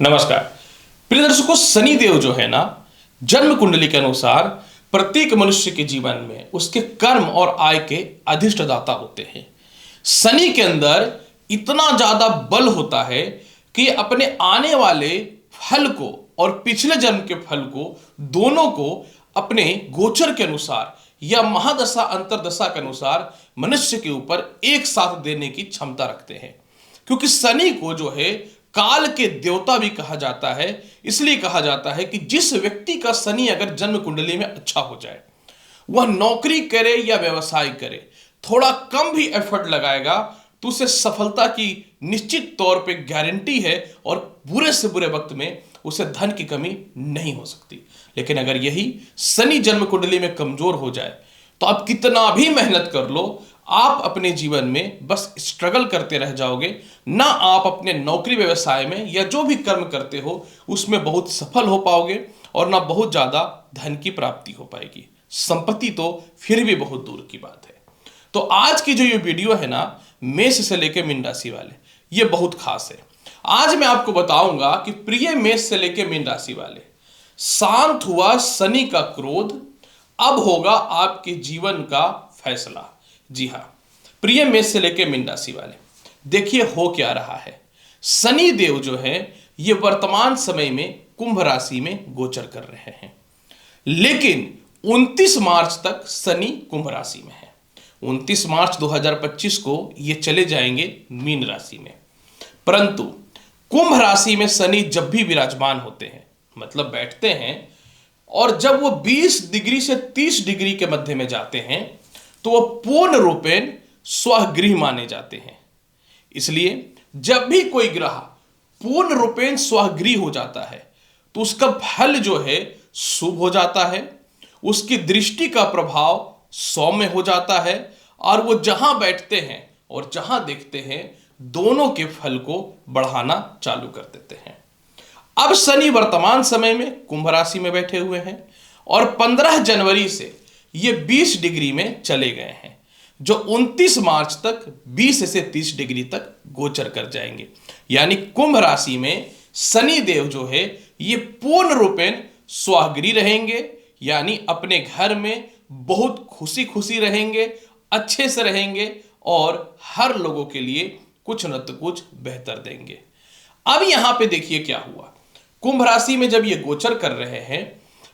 नमस्कार प्रिय दर्शकों, शनि देव जो है ना, जन्म कुंडली के अनुसार प्रत्येक मनुष्य के जीवन में उसके कर्म और आय के अधिष्ठदाता होते हैं। शनि के अंदर इतना ज्यादा बल होता है कि अपने आने वाले फल को और पिछले जन्म के फल को दोनों को अपने गोचर के अनुसार या महादशा अंतरदशा के अनुसार मनुष्य के ऊपर एक साथ देने की क्षमता रखते हैं। क्योंकि शनि को जो है काल के देवता भी कहा जाता है। इसलिए कहा जाता है कि जिस व्यक्ति का शनि अगर जन्म कुंडली में अच्छा हो जाए, वह नौकरी करे या व्यवसाय करे, थोड़ा कम भी एफर्ट लगाएगा तो उसे सफलता की निश्चित तौर पे गारंटी है और बुरे से बुरे वक्त में उसे धन की कमी नहीं हो सकती। लेकिन अगर यही शनि जन्म कुंडली में कमजोर हो जाए तो आप कितना भी मेहनत कर लो, आप अपने जीवन में बस स्ट्रगल करते रह जाओगे। ना आप अपने नौकरी व्यवसाय में या जो भी कर्म करते हो उसमें बहुत सफल हो पाओगे और ना बहुत ज्यादा धन की प्राप्ति हो पाएगी। संपत्ति तो फिर भी बहुत दूर की बात है। तो आज की जो ये वीडियो है ना, मेष से लेके मीन राशि वाले, ये बहुत खास है। आज मैं आपको बताऊंगा कि प्रिय मेष से लेके मीन राशि वाले, शांत हुआ शनि का क्रोध, अब होगा आपके जीवन का फैसला। जी हां, प्रिय मेष से लेके मीन राशि वाले, देखिए हो क्या रहा है। शनि देव जो है ये वर्तमान समय में कुंभ राशि में गोचर कर रहे हैं, लेकिन 29 मार्च तक शनि कुंभ राशि में है। 29 मार्च 2025 को ये चले जाएंगे मीन राशि में। परंतु कुंभ राशि में शनि जब भी विराजमान होते हैं, मतलब बैठते हैं, और जब वो 20 डिग्री से 30 डिग्री के मध्य में जाते हैं तो वो पूर्ण रूपेण स्वगृह माने जाते हैं। इसलिए जब भी कोई ग्रह पूर्ण रूपेण स्वगृह हो जाता है तो उसका फल जो है शुभ हो जाता है, उसकी दृष्टि का प्रभाव सौम्य हो जाता है और वो जहां बैठते हैं और जहां देखते हैं दोनों के फल को बढ़ाना चालू कर देते हैं। अब शनि वर्तमान समय में कुंभ राशि में बैठे हुए हैं और 15 जनवरी से ये 20 डिग्री में चले गए हैं, जो 29 मार्च तक 20 से 30 डिग्री तक गोचर कर जाएंगे। यानी कुंभ राशि में शनि देव जो है ये पूर्ण रूपेण स्वगृह रहेंगे, यानी अपने घर में बहुत खुशी खुशी रहेंगे, अच्छे से रहेंगे और हर लोगों के लिए कुछ न तो कुछ बेहतर देंगे। अब यहां पे देखिए क्या हुआ। कुंभ राशि में जब ये गोचर कर रहे हैं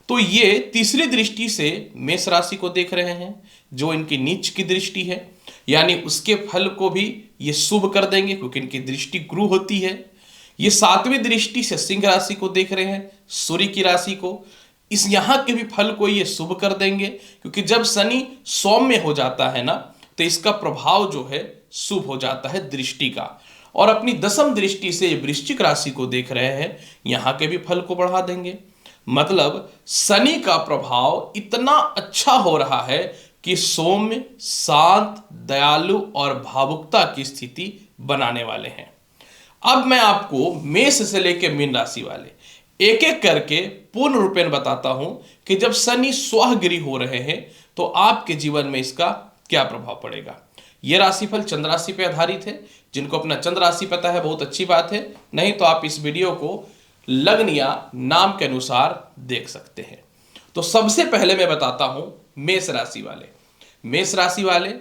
तो ये तीसरी दृष्टि से मेष राशि को देख रहे हैं, जो इनकी नीच की दृष्टि है, यानी उसके फल को भी ये शुभ कर देंगे क्योंकि इनकी दृष्टि गुरु होती है। ये 7वीं दृष्टि से सिंह राशि को देख रहे हैं, सूर्य की राशि को। इस यहाँ के भी फल को ये शुभ कर देंगे क्योंकि जब शनि सौम्य हो जाता है ना तो इसका प्रभाव जो है शुभ हो जाता है दृष्टि का। और अपनी 10वीं दृष्टि से वृश्चिक राशि को देख रहे हैं, यहाँ के भी फल को बढ़ा देंगे। मतलब शनि का प्रभाव इतना अच्छा हो रहा है कि सौम्य, शांत, दयालु और भावुकता की स्थिति बनाने वाले हैं। अब मैं आपको मेष से लेकर मीन राशि वाले एक एक करके पूर्ण रूपेण बताता हूं कि जब शनि स्वगृह हो रहे हैं तो आपके जीवन में इसका क्या प्रभाव पड़ेगा। यह राशिफल चंद्र राशि पर आधारित है। जिनको अपना चंद्र राशि पता है बहुत अच्छी बात है, नहीं तो आप इस वीडियो को लग्न या नाम के अनुसार देख सकते हैं। तो सबसे पहले मैं बताता हूं मेष राशि वाले। मेष राशि वाले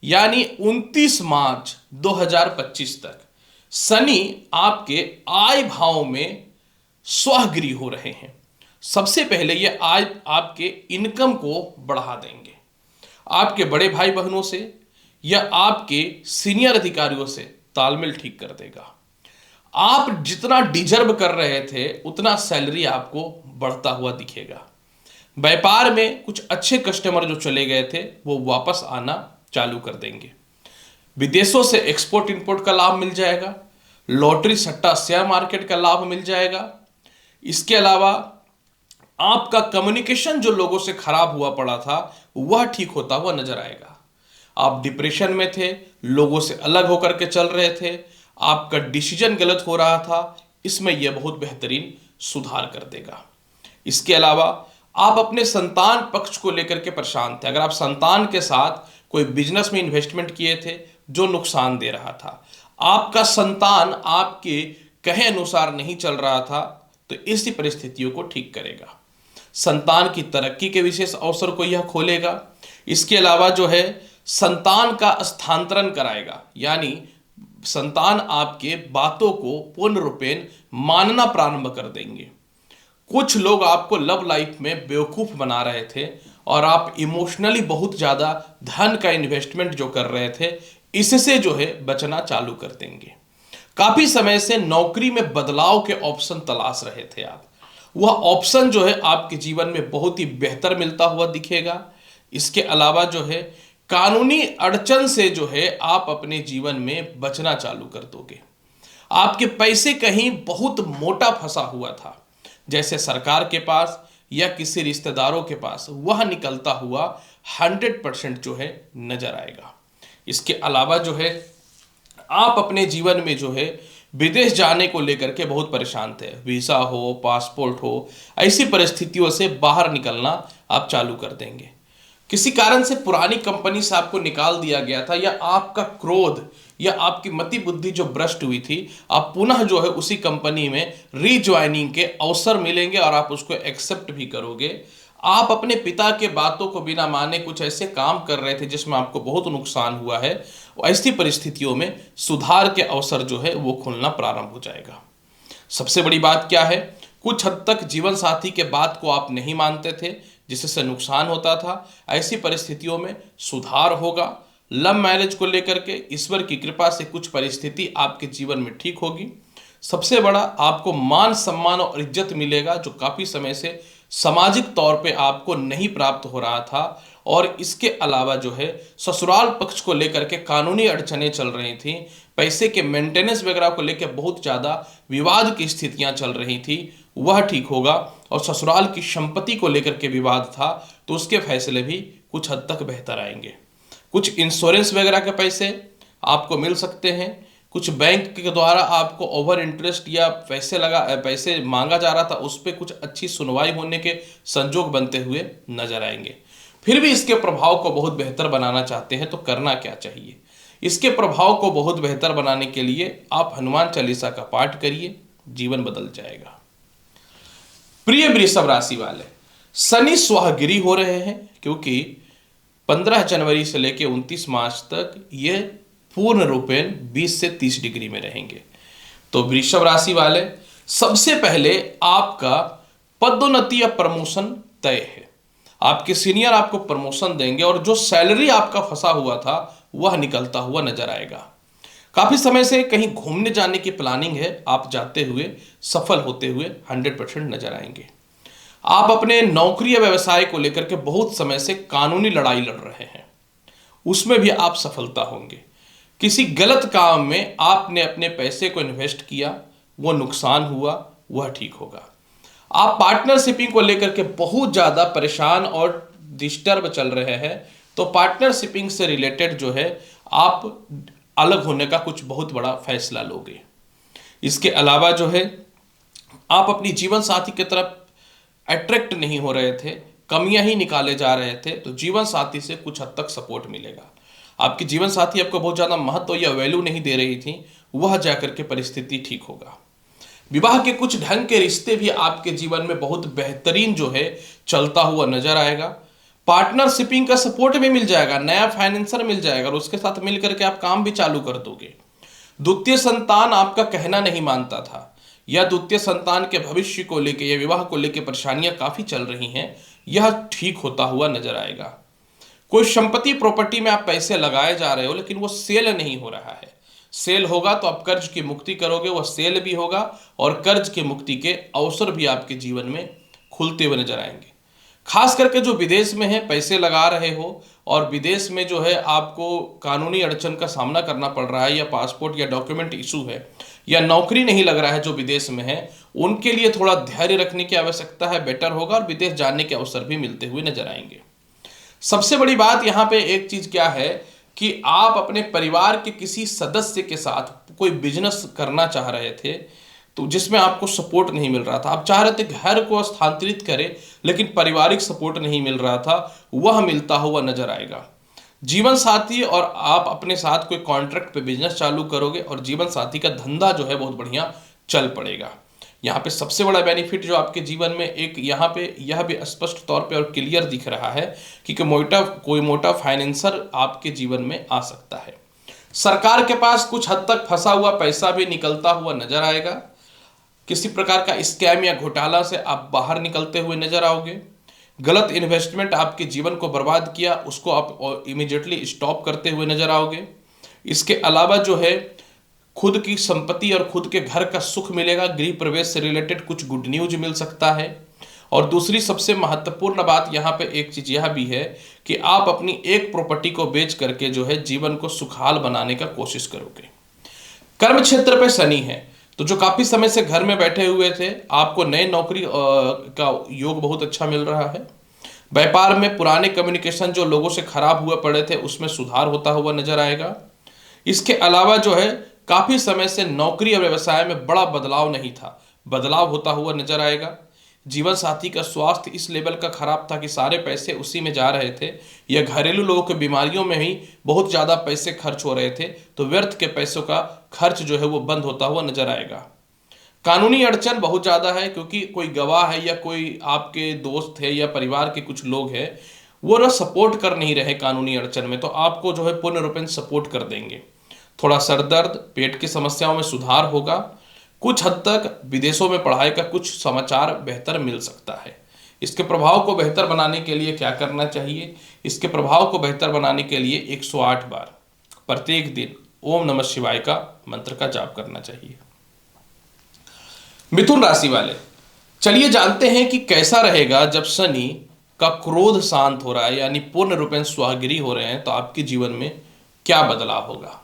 यानी 29 मार्च 2025 तक शनि आपके आय भाव में स्वगृह हो रहे हैं। सबसे पहले ये आय आपके इनकम को बढ़ा देंगे। आपके बड़े भाई बहनों से या आपके सीनियर अधिकारियों से तालमेल ठीक कर देगा। आप जितना डिजर्व कर रहे थे उतना सैलरी आपको बढ़ता हुआ दिखेगा। व्यापार में कुछ अच्छे कस्टमर जो चले गए थे वो वापस आना चालू कर देंगे। विदेशों से एक्सपोर्ट इंपोर्ट का लाभ मिल जाएगा। लॉटरी सट्टा शेयर मार्केट का लाभ मिल जाएगा। इसके अलावा आपका कम्युनिकेशन जो लोगों से खराब हुआ पड़ा था वह ठीक होता हुआ नजर आएगा। आप डिप्रेशन में थे, लोगों से अलग होकर के चल रहे थे, आपका डिसीजन गलत हो रहा था, इसमें यह बहुत बेहतरीन सुधार कर देगा। इसके अलावा आप अपने संतान पक्ष को लेकर के परेशान थे। अगर आप संतान के साथ कोई बिजनेस में इन्वेस्टमेंट किए थे जो नुकसान दे रहा था, आपका संतान आपके कहे अनुसार नहीं चल रहा था तो इसी परिस्थितियों को ठीक करेगा। संतान की तरक्की के विशेष अवसर को यह खोलेगा। इसके अलावा जो है संतान का स्थानांतरण कराएगा, यानी संतान आपके बातों को पूर्ण रूपेण मानना प्रारंभ कर देंगे। कुछ लोग आपको लव लाइफ में बेवकूफ बना रहे थे और आप इमोशनली बहुत ज्यादा धन का इन्वेस्टमेंट जो कर रहे थे, इससे जो है बचना चालू कर देंगे। काफी समय से नौकरी में बदलाव के ऑप्शन तलाश रहे थे आप, वह ऑप्शन जो है आपके जीवन में बहुत ही बेहतर मिलता हुआ दिखेगा। इसके अलावा जो है कानूनी अड़चन से जो है आप अपने जीवन में बचना चालू कर दोगे। आपके पैसे कहीं बहुत मोटा फंसा हुआ था, जैसे सरकार के पास या किसी रिश्तेदारों के पास, वह निकलता हुआ 100% जो है नजर आएगा। इसके अलावा जो है आप अपने जीवन में जो है विदेश जाने को लेकर के बहुत परेशान थे। वीजा हो, पासपोर्ट हो, ऐसी परिस्थितियों से बाहर निकलना आप चालू कर देंगे। किसी कारण से पुरानी कंपनी से आपको निकाल दिया गया था, या आपका क्रोध या आपकी मति बुद्धि जो भ्रष्ट हुई थी, आप पुनः जो है उसी कंपनी में रीज्वाइनिंग के अवसर मिलेंगे और आप उसको एक्सेप्ट भी करोगे। आप अपने पिता के बातों को बिना माने कुछ ऐसे काम कर रहे थे जिसमें आपको बहुत नुकसान हुआ है, ऐसी परिस्थितियों में सुधार के अवसर जो है वो खुलना प्रारंभ हो जाएगा। सबसे बड़ी बात क्या है, कुछ हद तक जीवन साथी के बात को आप नहीं मानते थे जिससे नुकसान होता था, ऐसी परिस्थितियों में सुधार होगा। लव मैरिज को लेकर के ईश्वर की कृपा से कुछ परिस्थिति आपके जीवन में ठीक होगी। सबसे बड़ा आपको मान सम्मान और इज्जत मिलेगा जो काफी समय से सामाजिक तौर पे आपको नहीं प्राप्त हो रहा था। और इसके अलावा जो है ससुराल पक्ष को लेकर के कानूनी अड़चनें चल रही थी, पैसे के मेंटेनेंस वगैरह को लेकर बहुत ज़्यादा विवाद की स्थितियां चल रही थी, वह ठीक होगा। और ससुराल की संपत्ति को लेकर के विवाद था तो उसके फैसले भी कुछ हद तक बेहतर आएंगे। कुछ इंश्योरेंस वगैरह के पैसे आपको मिल सकते हैं। कुछ बैंक के द्वारा आपको ओवर इंटरेस्ट या पैसे मांगा जा रहा था, उस पर कुछ अच्छी सुनवाई होने के संजोग बनते हुए नजर आएंगे। फिर भी इसके प्रभाव को बहुत बेहतर बनाना चाहते हैं तो करना क्या चाहिए? इसके प्रभाव को बहुत बेहतर बनाने के लिए आप हनुमान चालीसा का पाठ करिए, जीवन बदल जाएगा। प्रिय वृषभ राशि वाले, शनि स्वहगिरी हो रहे हैं क्योंकि 15 जनवरी से लेकर 29 मार्च तक ये पूर्ण रूपेण 20 से 30 डिग्री में रहेंगे। तो वृषभ राशि वाले, सबसे पहले आपका पदोन्नति या प्रमोशन तय है। आपके सीनियर आपको प्रमोशन देंगे और जो सैलरी आपका फंसा हुआ था वह निकलता हुआ नजर आएगा। काफी समय से कहीं घूमने जाने की प्लानिंग है, आप जाते हुए सफल होते हुए 100% नजर आएंगे। आप अपने नौकरी या व्यवसाय को लेकर के बहुत समय से कानूनी लड़ाई लड़ रहे हैं, उसमें भी आप सफलता होंगे। किसी गलत काम में आपने अपने पैसे को इन्वेस्ट किया, वो नुकसान हुआ, वह ठीक होगा। आप पार्टनरशिपिंग को लेकर के बहुत ज़्यादा परेशान और डिस्टर्ब चल रहे हैं, तो पार्टनरशिपिंग से रिलेटेड जो है आप अलग होने का कुछ बहुत बड़ा फैसला लोगे। इसके अलावा जो है आप अपनी जीवन साथी की तरफ अट्रैक्ट नहीं हो रहे थे, कमियां ही निकाले जा रहे थे, तो जीवन साथी से कुछ हद तक सपोर्ट मिलेगा। आपकी जीवन साथी आपको बहुत ज़्यादा महत्व या वैल्यू नहीं दे रही थी, वह जाकर के परिस्थिति ठीक होगा। विवाह के कुछ ढंग के रिश्ते भी आपके जीवन में बहुत बेहतरीन जो है चलता हुआ नजर आएगा। पार्टनरशिपिंग का सपोर्ट भी मिल जाएगा, नया फाइनेंसर मिल जाएगा और उसके साथ मिल करके आप काम भी चालू कर दोगे। द्वितीय संतान आपका कहना नहीं मानता था या द्वितीय संतान के भविष्य को लेकर या विवाह को लेकर परेशानियां काफी चल रही हैं, यह ठीक होता हुआ नजर आएगा। कोई संपत्ति प्रॉपर्टी में आप पैसे लगाए जा रहे हो लेकिन वो सेल नहीं हो रहा है, सेल होगा तो आप कर्ज की मुक्ति करोगे, वह सेल भी होगा और कर्ज की मुक्ति के अवसर भी आपके जीवन में खुलते हुए नजर आएंगे। खास करके जो विदेश में है, पैसे लगा रहे हो और विदेश में जो है आपको कानूनी अड़चन का सामना करना पड़ रहा है या पासपोर्ट या डॉक्यूमेंट इशू है या नौकरी नहीं लग रहा है जो विदेश में है, उनके लिए थोड़ा धैर्य रखने की आवश्यकता है, बेटर होगा और विदेश जाने के अवसर भी मिलते हुए नजर आएंगे। सबसे बड़ी बात यहाँ पे एक चीज क्या है कि आप अपने परिवार के किसी सदस्य के साथ कोई बिजनेस करना चाह रहे थे तो जिसमें आपको सपोर्ट नहीं मिल रहा था, आप चाह रहे थे घर को स्थानांतरित करें लेकिन पारिवारिक सपोर्ट नहीं मिल रहा था, वह मिलता हुआ नजर आएगा। जीवन साथी और आप अपने साथ कोई कॉन्ट्रैक्ट पे बिजनेस चालू करोगे और जीवन साथी का धंधा जो है बहुत बढ़िया चल पड़ेगा। यहाँ पे सबसे बड़ा बेनिफिट जो आपके जीवन में एक यहाँ पे यह भी स्पष्ट तौर पे और क्लियर दिख रहा है कि कोई मोटा फाइनेंसर आपके जीवन में आ सकता है। सरकार के पास कुछ हद तक फंसा हुआ पैसा भी निकलता हुआ नजर आएगा। किसी प्रकार का स्कैम या घोटाला से आप बाहर निकलते हुए नजर आओगे। गलत इन्वेस्टमेंट आपके जीवन को बर्बाद किया, उसको आप इमीडिएटली स्टॉप करते हुए नजर आओगे। इसके अलावा जो है खुद की संपत्ति और खुद के घर का सुख मिलेगा। गृह प्रवेश से रिलेटेड कुछ गुड न्यूज मिल सकता है। और दूसरी सबसे महत्वपूर्ण बात यहाँ पे एक चीज यह भी है कि आप अपनी एक प्रॉपर्टी को बेच करके जो है जीवन को सुखहाल बनाने का कोशिश करोगे। कर्म क्षेत्र पे शनि है, तो जो काफी समय से घर में बैठे हुए थे, आपको नए नौकरी का योग बहुत अच्छा मिल रहा है। व्यापार में पुराने कम्युनिकेशन जो लोगों से खराब हुए पड़े थे उसमें सुधार होता हुआ नजर आएगा। इसके अलावा जो है काफी समय से नौकरी और व्यवसाय में बड़ा बदलाव नहीं था, बदलाव होता हुआ नजर आएगा। जीवन साथी का स्वास्थ्य इस लेवल का खराब था कि सारे पैसे उसी में जा रहे थे, या घरेलू लोगों के बीमारियों में ही बहुत ज्यादा पैसे खर्च हो रहे थे, तो व्यर्थ के पैसों का खर्च जो है वो बंद होता हुआ नजर आएगा। कानूनी अड़चन बहुत ज्यादा है, क्योंकि कोई गवाह है या कोई आपके दोस्त है या परिवार के कुछ लोग हैं वो ना सपोर्ट कर नहीं रहे कानूनी अड़चन में, तो आपको जो है पूर्ण रूपेण सपोर्ट कर देंगे। थोड़ा सर दर्द, पेट की समस्याओं में सुधार होगा। कुछ हद तक विदेशों में पढ़ाई का कुछ समाचार बेहतर मिल सकता है। इसके प्रभाव को बेहतर बनाने के लिए क्या करना चाहिए? इसके प्रभाव को बेहतर बनाने के लिए 108 बार प्रत्येक दिन ओम नमः शिवाय का मंत्र का जाप करना चाहिए। मिथुन राशि वाले, चलिए जानते हैं कि कैसा रहेगा जब शनि का क्रोध शांत हो रहा है, यानी पूर्ण रूपेण स्वाहगिरी हो रहे हैं, तो आपके जीवन में क्या बदलाव होगा।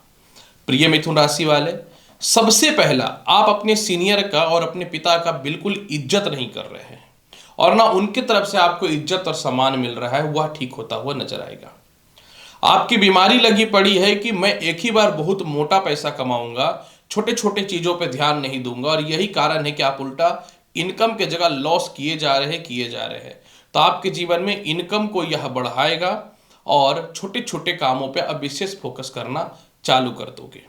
प्रिय मिथुन राशि वाले, सबसे पहला आप अपने सीनियर का और अपने पिता का बिल्कुल इज्जत नहीं कर रहे हैं, और ना उनकी तरफ से आपको इज्जत और सम्मान मिल रहा है, वह ठीक होता हुआ नजर आएगा। आपकी बीमारी लगी पड़ी है कि मैं एक ही बार बहुत मोटा पैसा कमाऊंगा, छोटे छोटे चीजों पे ध्यान नहीं दूंगा, और यही कारण है कि आप उल्टा इनकम के जगह लॉस किए जा रहे हैं। तो आपके जीवन में इनकम को यह बढ़ाएगा और छोटे छोटे कामों पे अब विशेष फोकस करना चालू कर दोगे।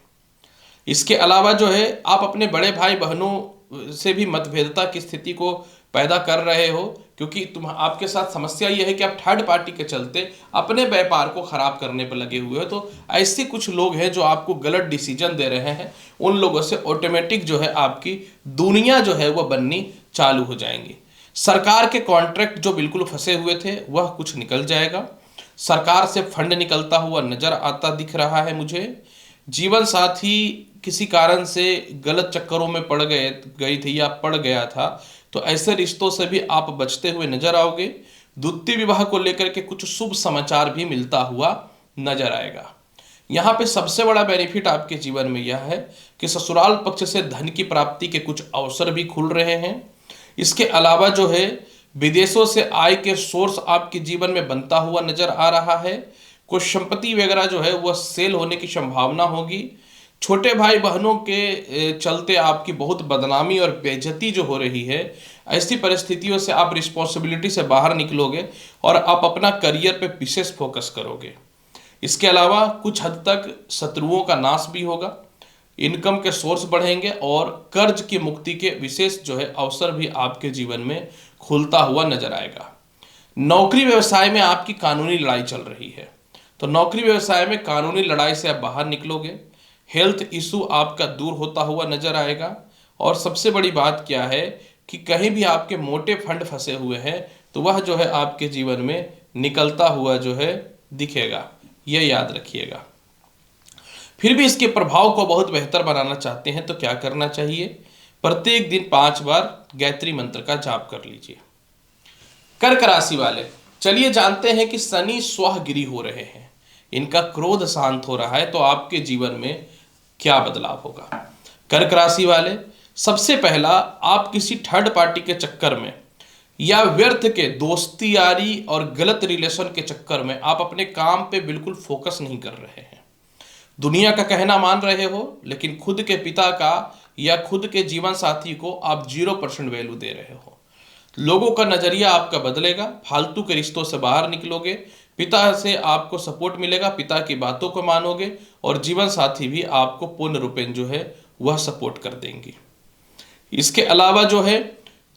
इसके अलावा जो है आप अपने बड़े भाई बहनों से भी मतभेदता की स्थिति को पैदा कर रहे हो, क्योंकि आपके साथ समस्या यह है कि आप थर्ड पार्टी के चलते अपने व्यापार को खराब करने पर लगे हुए हो। तो ऐसे कुछ लोग हैं जो आपको गलत डिसीजन दे रहे हैं, उन लोगों से ऑटोमेटिक जो है आपकी दुनिया जो है वह बननी चालू हो जाएंगी। सरकार के कॉन्ट्रैक्ट जो बिल्कुल फंसे हुए थे वह कुछ निकल जाएगा। सरकार से फंड निकलता हुआ नजर आता दिख रहा है मुझे। जीवन साथी किसी कारण से गलत चक्करों में गई थी या पड़ गया था, तो ऐसे रिश्तों से भी आप बचते हुए नजर आओगे। द्वितीय विवाह को लेकर के कुछ शुभ समाचार भी मिलता हुआ नजर आएगा। यहाँ पे सबसे बड़ा बेनिफिट आपके जीवन में यह है कि ससुराल पक्ष से धन की प्राप्ति के कुछ अवसर भी खुल रहे हैं। इसके अलावा जो है विदेशों से आय के सोर्स आपके जीवन में बनता हुआ नजर आ रहा है। कुछ संपत्ति वगैरह जो है वह सेल होने की संभावना होगी। छोटे भाई बहनों के चलते आपकी बहुत बदनामी और बेइज्जती जो हो रही है, ऐसी परिस्थितियों से आप रिस्पॉन्सिबिलिटी से बाहर निकलोगे और आप अपना करियर पे विशेष फोकस करोगे। इसके अलावा कुछ हद तक शत्रुओं का नाश भी होगा, इनकम के सोर्स बढ़ेंगे और कर्ज की मुक्ति के विशेष जो है अवसर भी आपके जीवन में खुलता हुआ नजर आएगा। नौकरी व्यवसाय में आपकी कानूनी लड़ाई चल रही है, तो नौकरी व्यवसाय में कानूनी लड़ाई से आप बाहर निकलोगे। हेल्थ इशू आपका दूर होता हुआ नजर आएगा। और सबसे बड़ी बात क्या है कि कहीं भी आपके मोटे फंड फंसे हुए हैं तो वह जो है आपके जीवन में निकलता हुआ जो है दिखेगा, यह याद रखिएगा। फिर भी इसके प्रभाव को बहुत बेहतर बनाना चाहते हैं तो क्या करना चाहिए? प्रत्येक दिन 5 बार गायत्री मंत्र का जाप कर लीजिए। कर्क राशि वाले, चलिए जानते हैं कि शनि स्वाहगिरी हो रहे हैं, इनका क्रोध शांत हो रहा है, तो आपके जीवन में क्या बदलाव होगा। कर्क राशि वाले, सबसे पहला आप किसी थर्ड पार्टी के चक्कर में या व्यर्थ के दोस्ती यारी और गलत रिलेशन के चक्कर में आप अपने काम पे बिल्कुल फोकस नहीं कर रहे हैं। दुनिया का कहना मान रहे हो, लेकिन खुद के पिता का या खुद के जीवन साथी को आप 0% वैल्यू दे रहे हो। लोगों का नजरिया आपका बदलेगा, फालतू के रिश्तों से बाहर निकलोगे, पिता से आपको सपोर्ट मिलेगा, पिता की बातों को मानोगे और जीवन साथी भी आपको पूर्ण रूपेण जो है वह सपोर्ट कर देंगे। इसके अलावा जो है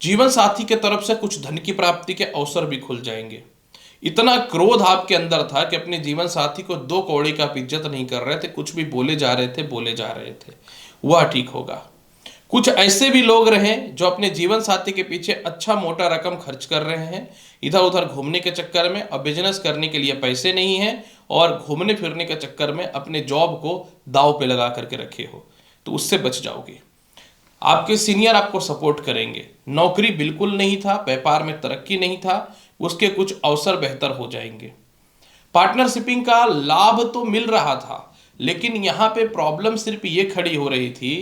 जीवन साथी के तरफ से कुछ धन की प्राप्ति के अवसर भी खुल जाएंगे। इतना क्रोध आपके अंदर था कि अपने जीवन साथी को दो कौड़ी का इज्जत नहीं कर रहे थे, कुछ भी बोले जा रहे थे, वह ठीक होगा। कुछ ऐसे भी लोग रहे जो अपने जीवन साथी के पीछे अच्छा मोटा रकम खर्च कर रहे हैं, इधर उधर घूमने के चक्कर में। अब बिजनेस करने के लिए पैसे नहीं है और घूमने फिरने के चक्कर में अपने जॉब को दांव पे लगा करके रखे हो, तो उससे बच जाओगे। आपके सीनियर आपको सपोर्ट करेंगे। नौकरी बिल्कुल नहीं था, व्यापार में तरक्की नहीं था, उसके कुछ अवसर बेहतर हो जाएंगे। पार्टनरशिपिंग का लाभ तो मिल रहा था, लेकिन यहाँ पे प्रॉब्लम सिर्फ ये खड़ी हो रही थी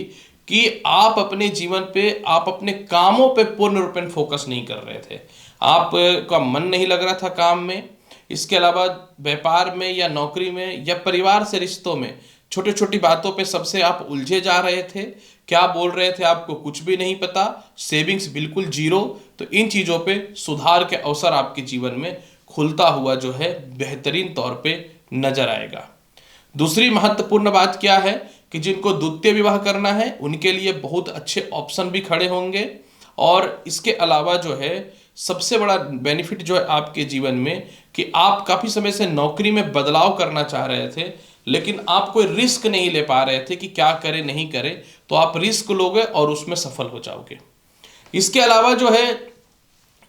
कि आप अपने जीवन पे, आप अपने कामों पे पूर्ण रूपेण फोकस नहीं कर रहे थे। आपका मन नहीं लग रहा था काम में। इसके अलावा व्यापार में या नौकरी में या परिवार से रिश्तों में छोटी छोटी बातों पे सबसे आप उलझे जा रहे थे। क्या बोल रहे थे आपको कुछ भी नहीं पता, सेविंग्स बिल्कुल जीरो। तो इन चीज़ों पे सुधार के अवसर आपके जीवन में खुलता हुआ जो है बेहतरीन तौर पे नजर आएगा। दूसरी महत्वपूर्ण बात क्या है कि जिनको द्वितीय विवाह करना है उनके लिए बहुत अच्छे ऑप्शन भी खड़े होंगे। और इसके अलावा जो है सबसे बड़ा बेनिफिट जो है आपके जीवन में कि आप काफ़ी समय से नौकरी में बदलाव करना चाह रहे थे, लेकिन आप कोई रिस्क नहीं ले पा रहे थे कि क्या करें नहीं करें, तो आप रिस्क लोगे और उसमें सफल हो जाओगे। इसके अलावा जो है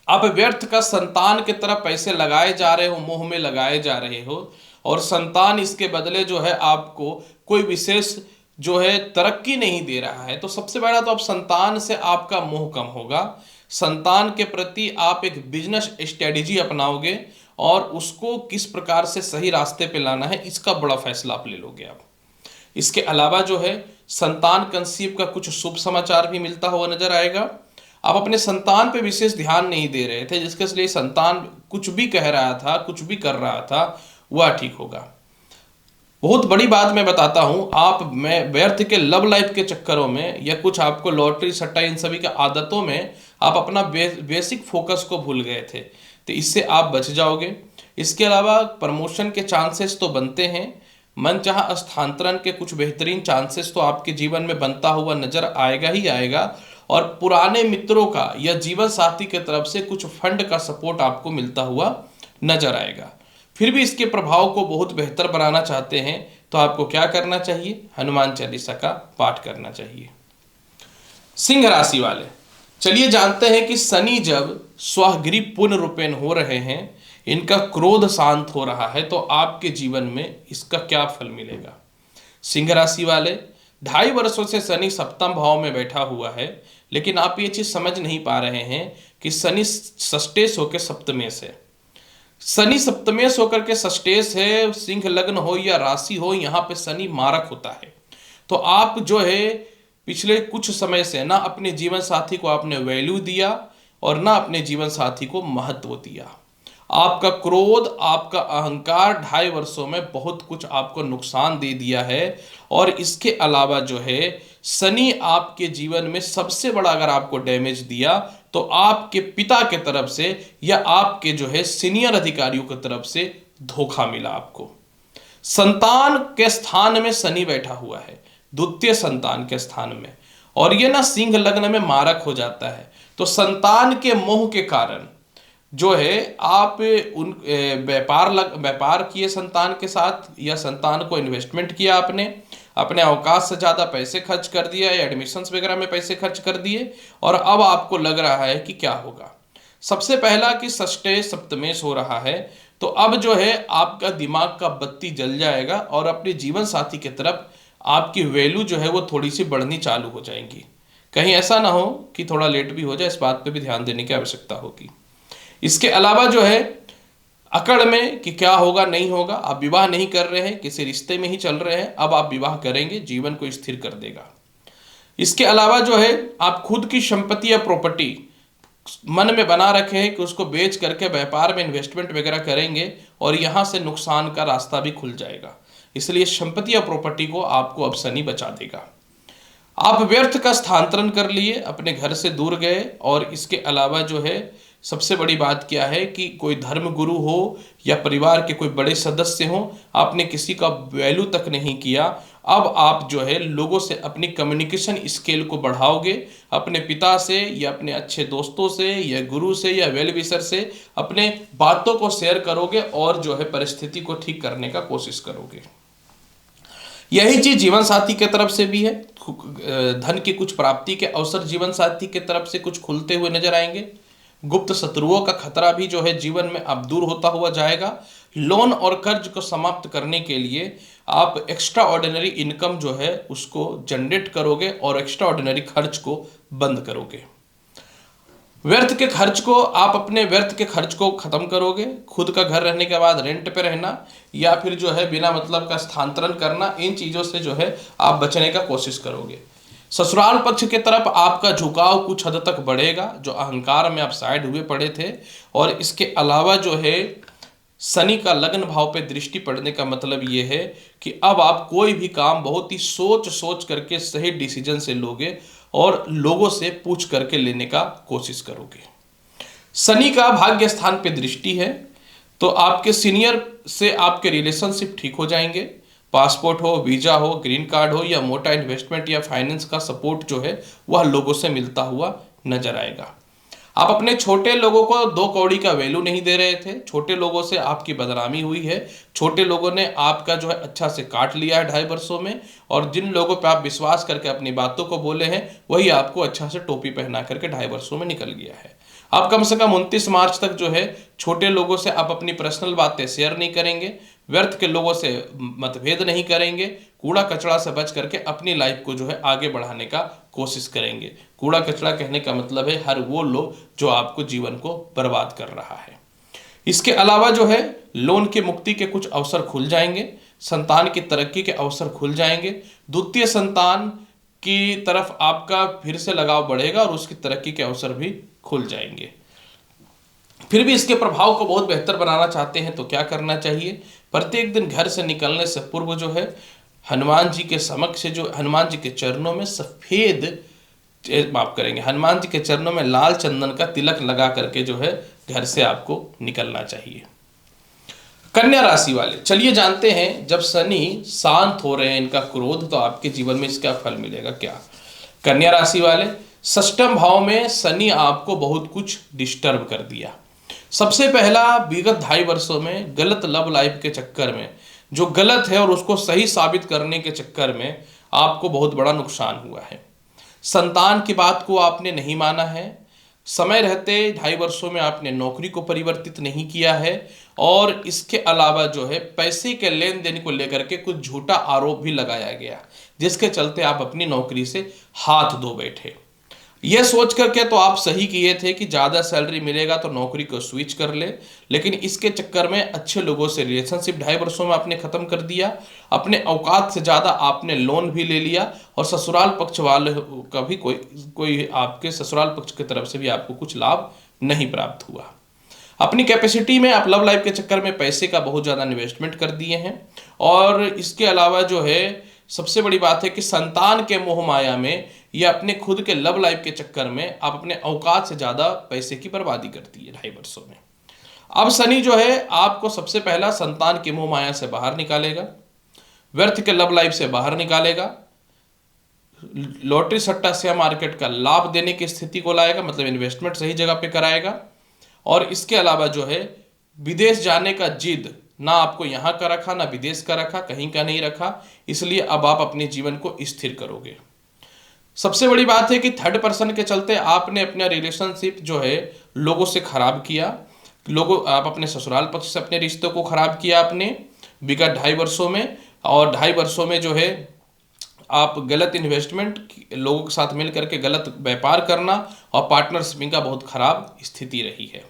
आप व्यर्थ का संतान की तरफ पैसे लगाए जा रहे हो, मोह में लगाए जा रहे हो, और संतान इसके बदले जो है आपको कोई विशेष जो है तरक्की नहीं दे रहा है। तो सबसे बड़ा तो अब संतान से आपका मोह कम होगा। संतान के प्रति आप एक बिजनेस स्ट्रेटेजी अपनाओगे और उसको किस प्रकार से सही रास्ते पे लाना है, इसका बड़ा फैसला आप ले लोगे आप। इसके अलावा जो है संतान कंसीव का कुछ शुभ समाचार भी मिलता हुआ नजर आएगा। आप अपने संतान पे विशेष ध्यान नहीं दे रहे थे, जिसके लिए संतान कुछ भी कह रहा था, कुछ भी कर रहा था, वह ठीक होगा। बहुत बड़ी बात मैं बताता हूं, आप मैं व्यर्थ के लव लाइफ के चक्करों में या कुछ आपको लॉटरी सट्टा इन सभी के आदतों में आप अपना बेसिक फोकस को भूल गए थे, तो इससे आप बच जाओगे। इसके अलावा प्रमोशन के चांसेस तो बनते हैं, मनचाहा स्थानांतरण के कुछ बेहतरीन चांसेस तो आपके जीवन में बनता हुआ नजर आएगा ही आएगा। और पुराने मित्रों का या जीवन साथी की तरफ से कुछ फंड का सपोर्ट आपको मिलता हुआ नजर आएगा। फिर भी इसके प्रभाव को बहुत बेहतर बनाना चाहते हैं तो आपको क्या करना चाहिए? हनुमान चालीसा का पाठ करना चाहिए। सिंह राशि वाले, चलिए जानते हैं कि शनि जब स्वगृह पूर्ण रूपेण हो रहे हैं, इनका क्रोध शांत हो रहा है, तो आपके जीवन में इसका क्या फल मिलेगा। सिंह राशि वाले, 2.5 वर्षों से शनि सप्तम भाव में बैठा हुआ है, लेकिन आप ये चीज समझ नहीं पा रहे हैं कि शनि षष्टेश होकर सप्तमेश है। शनि सप्तमेश होकर के षष्टेश है, सिंह लग्न हो या राशि हो, यहाँ पे शनि मारक होता है। तो आप जो है पिछले कुछ समय से ना अपने जीवन साथी को आपने वैल्यू दिया और ना अपने जीवन साथी को महत्व दिया। आपका क्रोध, आपका अहंकार 2.5 वर्षों में बहुत कुछ आपको नुकसान दे दिया है। और इसके अलावा जो है शनि आपके जीवन में सबसे बड़ा अगर आपको डैमेज दिया तो आपके पिता के तरफ से या आपके जो है सीनियर अधिकारियों की तरफ से धोखा मिला आपको। संतान के स्थान में शनि बैठा हुआ है, द्वितीय संतान के स्थान में, और ये ना सिंह लग्न में मारक हो जाता है। तो संतान के मोह के कारण जो है आप उन व्यापार किए संतान के साथ, या संतान को इन्वेस्टमेंट किया आपने, अपने अवकाश से ज़्यादा पैसे खर्च कर दिया या एडमिशन्स वगैरह में पैसे खर्च कर दिए, और अब आपको लग रहा है कि क्या होगा। सबसे पहला कि षष्टेश सप्तमेश हो रहा है, तो अब जो है आपका दिमाग का बत्ती जल जाएगा और अपने जीवन साथी की तरफ आपकी वैल्यू जो है वो थोड़ी सी बढ़नी चालू हो जाएंगी। कहीं ऐसा ना हो कि थोड़ा लेट भी हो जाए, इस बात पे भी ध्यान देने की आवश्यकता होगी। इसके अलावा जो है अकड़ में कि क्या होगा नहीं होगा, आप विवाह नहीं कर रहे हैं, किसी रिश्ते में ही चल रहे हैं, अब आप विवाह करेंगे, जीवन को स्थिर कर देगा। इसके अलावा जो है आप खुद की संपत्ति या प्रॉपर्टी मन में बना रखे हैं कि उसको बेच करके व्यापार में इन्वेस्टमेंट वगैरह करेंगे, और यहाँ से नुकसान का रास्ता भी खुल जाएगा। इसलिए संपत्ति या प्रॉपर्टी को आपको अब शनि बचा देगा। आप व्यर्थ का स्थानांतरण कर लिए, अपने घर से दूर गए। और इसके अलावा जो है सबसे बड़ी बात क्या है कि कोई धर्म गुरु हो या परिवार के कोई बड़े सदस्य हो, आपने किसी का वैल्यू तक नहीं किया। अब आप जो है लोगों से अपनी कम्युनिकेशन स्किल को बढ़ाओगे, अपने पिता से या अपने अच्छे दोस्तों से या गुरु से या वेल विशर से अपने बातों को शेयर करोगे और जो है परिस्थिति को ठीक करने का कोशिश करोगे। यही चीज जीवन साथी के तरफ से भी है। धन की कुछ प्राप्ति के अवसर जीवन साथी के तरफ से कुछ खुलते हुए नजर आएंगे। गुप्त शत्रुओं का खतरा भी जो है जीवन में अब दूर होता हुआ जाएगा। लोन और कर्ज को समाप्त करने के लिए आप एक्स्ट्रा ऑर्डिनरी इनकम जो है उसको जनरेट करोगे और एक्स्ट्रा ऑर्डिनरी खर्च को बंद करोगे। व्यर्थ के खर्च को आप अपने व्यर्थ के खर्च को खत्म करोगे। खुद का घर रहने के बाद रेंट पे रहना या फिर जो है बिना मतलब का स्थानांतरण करना, इन चीजों से जो है आप बचने का कोशिश करोगे। ससुराल पक्ष की तरफ आपका झुकाव कुछ हद तक बढ़ेगा, जो अहंकार में आप साइड हुए पड़े थे। और इसके अलावा जो है शनि का लग्न भाव पे दृष्टि पड़ने का मतलब ये है कि अब आप कोई भी काम बहुत ही सोच सोच करके सही डिसीजन से लोगे और लोगों से पूछ करके लेने का कोशिश करोगे। शनि का भाग्य स्थान पे दृष्टि है तो आपके सीनियर से आपके रिलेशनशिप ठीक हो जाएंगे। पासपोर्ट हो, वीजा हो, ग्रीन कार्ड हो या मोटा इन्वेस्टमेंट या फाइनेंस का सपोर्ट जो है वह लोगों से मिलता हुआ नजर आएगा। आप अपने छोटे लोगों को 2 कौड़ी का वैल्यू नहीं दे रहे थे, छोटे लोगों से आपकी बदनामी हुई है। छोटे लोगों ने आपका जो है अच्छा से काट लिया है 2.5 वर्षों में, और जिन लोगों पे आप विश्वास करके अपनी बातों को बोले हैं वही आपको अच्छा से टोपी पहना करके 2.5 वर्षों में निकल गया है। आप कम से कम 29 मार्च तक जो है छोटे लोगों से आप अपनी पर्सनल बातें शेयर नहीं करेंगे, व्यर्थ के लोगों से मतभेद नहीं करेंगे, कूड़ा कचरा से बच करके अपनी लाइफ को जो है आगे बढ़ाने का कोशिश करेंगे। कूड़ा कचरा कहने का मतलब है हर वो लोग जो आपको जीवन को बर्बाद कर रहा है। इसके अलावा जो है लोन की मुक्ति के कुछ अवसर खुल जाएंगे, संतान की तरक्की के अवसर खुल जाएंगे, द्वितीय संतान की तरफ आपका फिर से लगाव बढ़ेगा और उसकी तरक्की के अवसर भी खुल जाएंगे। फिर भी इसके प्रभाव को बहुत बेहतर बनाना चाहते हैं तो क्या करना चाहिए? प्रत्येक दिन घर से निकलने से पूर्व जो है हनुमान जी के समक्ष जो हनुमान जी के चरणों में माफ करेंगे, हनुमान जी के चरणों में लाल चंदन का तिलक लगा करके जो है घर से आपको निकलना चाहिए। कन्या राशि वाले, चलिए जानते हैं जब शनि शांत हो रहे हैं इनका क्रोध तो आपके जीवन में इसका फल मिलेगा क्या। कन्या राशि वाले, षष्ठम भाव में शनि आपको बहुत कुछ डिस्टर्ब कर दिया। सबसे पहला विगत 2.5 वर्षों में गलत लव लाइफ के चक्कर में जो गलत है और उसको सही साबित करने के चक्कर में आपको बहुत बड़ा नुकसान हुआ है। संतान की बात को आपने नहीं माना है, समय रहते 2.5 वर्षों में आपने नौकरी को परिवर्तित नहीं किया है, और इसके अलावा जो है पैसे के लेन देन को लेकर के कुछ झूठा आरोप भी लगाया गया जिसके चलते आप अपनी नौकरी से हाथ धो बैठे। यह सोच करके तो आप सही किए थे कि ज़्यादा सैलरी मिलेगा तो नौकरी को स्विच कर ले, लेकिन इसके चक्कर में अच्छे लोगों से रिलेशनशिप 2.5 वर्षों में आपने खत्म कर दिया। अपने औकात से ज़्यादा आपने लोन भी ले लिया और ससुराल पक्ष वाले का भी कोई आपके ससुराल पक्ष की तरफ से भी आपको कुछ लाभ नहीं प्राप्त हुआ। अपनी कैपेसिटी में आप लव लाइफ के चक्कर में पैसे का बहुत ज़्यादा इन्वेस्टमेंट कर दिए हैं, और इसके अलावा जो है सबसे बड़ी बात है कि संतान के मोह माया में या अपने खुद के लव लाइफ के चक्कर में आप अपने औकात से ज़्यादा पैसे की बर्बादी करती है 2.5 वर्षों में। अब शनि जो है आपको सबसे पहला संतान के मोह माया से बाहर निकालेगा, व्यर्थ के लव लाइफ से बाहर निकालेगा, लॉटरी सट्टा शेयर मार्केट का लाभ देने की स्थिति को लाएगा, मतलब इन्वेस्टमेंट सही जगह पे कराएगा। और इसके अलावा जो है विदेश जाने का जिद ना आपको यहाँ का रखा ना विदेश का रखा, कहीं का नहीं रखा, इसलिए अब आप अपने जीवन को स्थिर करोगे। सबसे बड़ी बात है कि थर्ड पर्सन के चलते आपने अपना रिलेशनशिप जो है लोगों से खराब किया, आप अपने ससुराल पक्ष से अपने रिश्तों को खराब किया आपने विगत 2.5 वर्षों में, और 2.5 वर्षों में जो है आप गलत इन्वेस्टमेंट, लोगों के साथ मिल करके गलत व्यापार करना और पार्टनरशिप का बहुत खराब स्थिति रही है।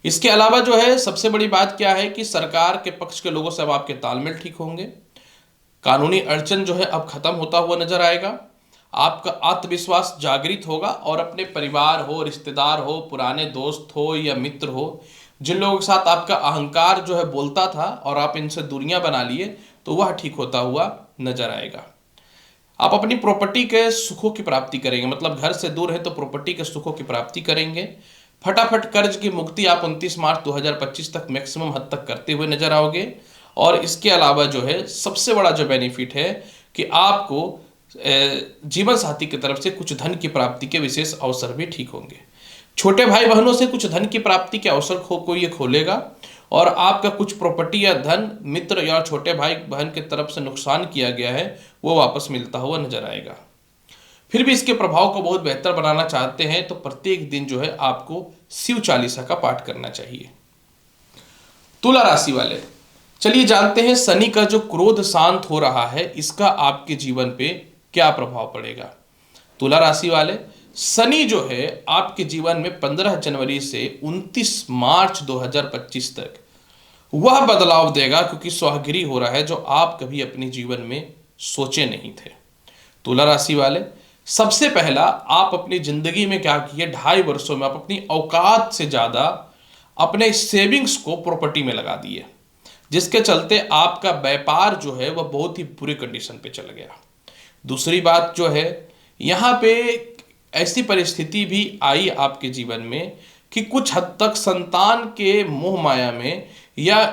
इसके अलावा जो है सबसे बड़ी बात क्या है कि सरकार के पक्ष के लोगों से अब आपके तालमेल ठीक होंगे, कानूनी अड़चन जो है अब खत्म होता हुआ नजर आएगा, आपका आत्मविश्वास जागृत होगा, और अपने परिवार हो, रिश्तेदार हो, पुराने दोस्त हो या मित्र हो, जिन लोगों के साथ आपका अहंकार जो है बोलता था और आप इनसे दूरियां बना लिए, तो वह ठीक होता हुआ नजर आएगा। आप अपनी प्रॉपर्टी के सुखों की प्राप्ति करेंगे, मतलब घर से दूर है तो प्रॉपर्टी के सुखों की प्राप्ति करेंगे। फटाफट कर्ज की मुक्ति आप 29 मार्च 2025 तक मैक्सिमम हद तक करते हुए नजर आओगे। और इसके अलावा जो है सबसे बड़ा जो बेनिफिट है कि आपको जीवन साथी की तरफ से कुछ धन की प्राप्ति के विशेष अवसर भी ठीक होंगे। छोटे भाई बहनों से कुछ धन की प्राप्ति के अवसर को ये खोलेगा, और आपका कुछ प्रॉपर्टी या धन मित्र या छोटे भाई बहन की तरफ से नुकसान किया गया है वो वापस मिलता हुआ नजर आएगा। फिर भी इसके प्रभाव को बहुत बेहतर बनाना चाहते हैं तो प्रत्येक दिन जो है आपको शिव चालीसा का पाठ करना चाहिए। तुला राशि वाले, चलिए जानते हैं शनि का जो क्रोध शांत हो रहा है इसका आपके जीवन पे क्या प्रभाव पड़ेगा। तुला राशि वाले, शनि जो है आपके जीवन में 15 जनवरी से 29 मार्च 2025 तक वह बदलाव देगा, क्योंकि स्वहगिरी हो रहा है जो आप कभी अपने जीवन में सोचे नहीं थे। तुला राशि वाले, सबसे पहला आप अपनी जिंदगी में क्या किए, 2.5 वर्षों में आप अपनी औकात से ज्यादा अपने सेविंग्स को प्रॉपर्टी में लगा दिए, जिसके चलते आपका व्यापार जो है वह बहुत ही बुरी कंडीशन पे चल गया। दूसरी बात जो है, यहाँ पे ऐसी परिस्थिति भी आई आपके जीवन में कि कुछ हद तक संतान के मोह माया में या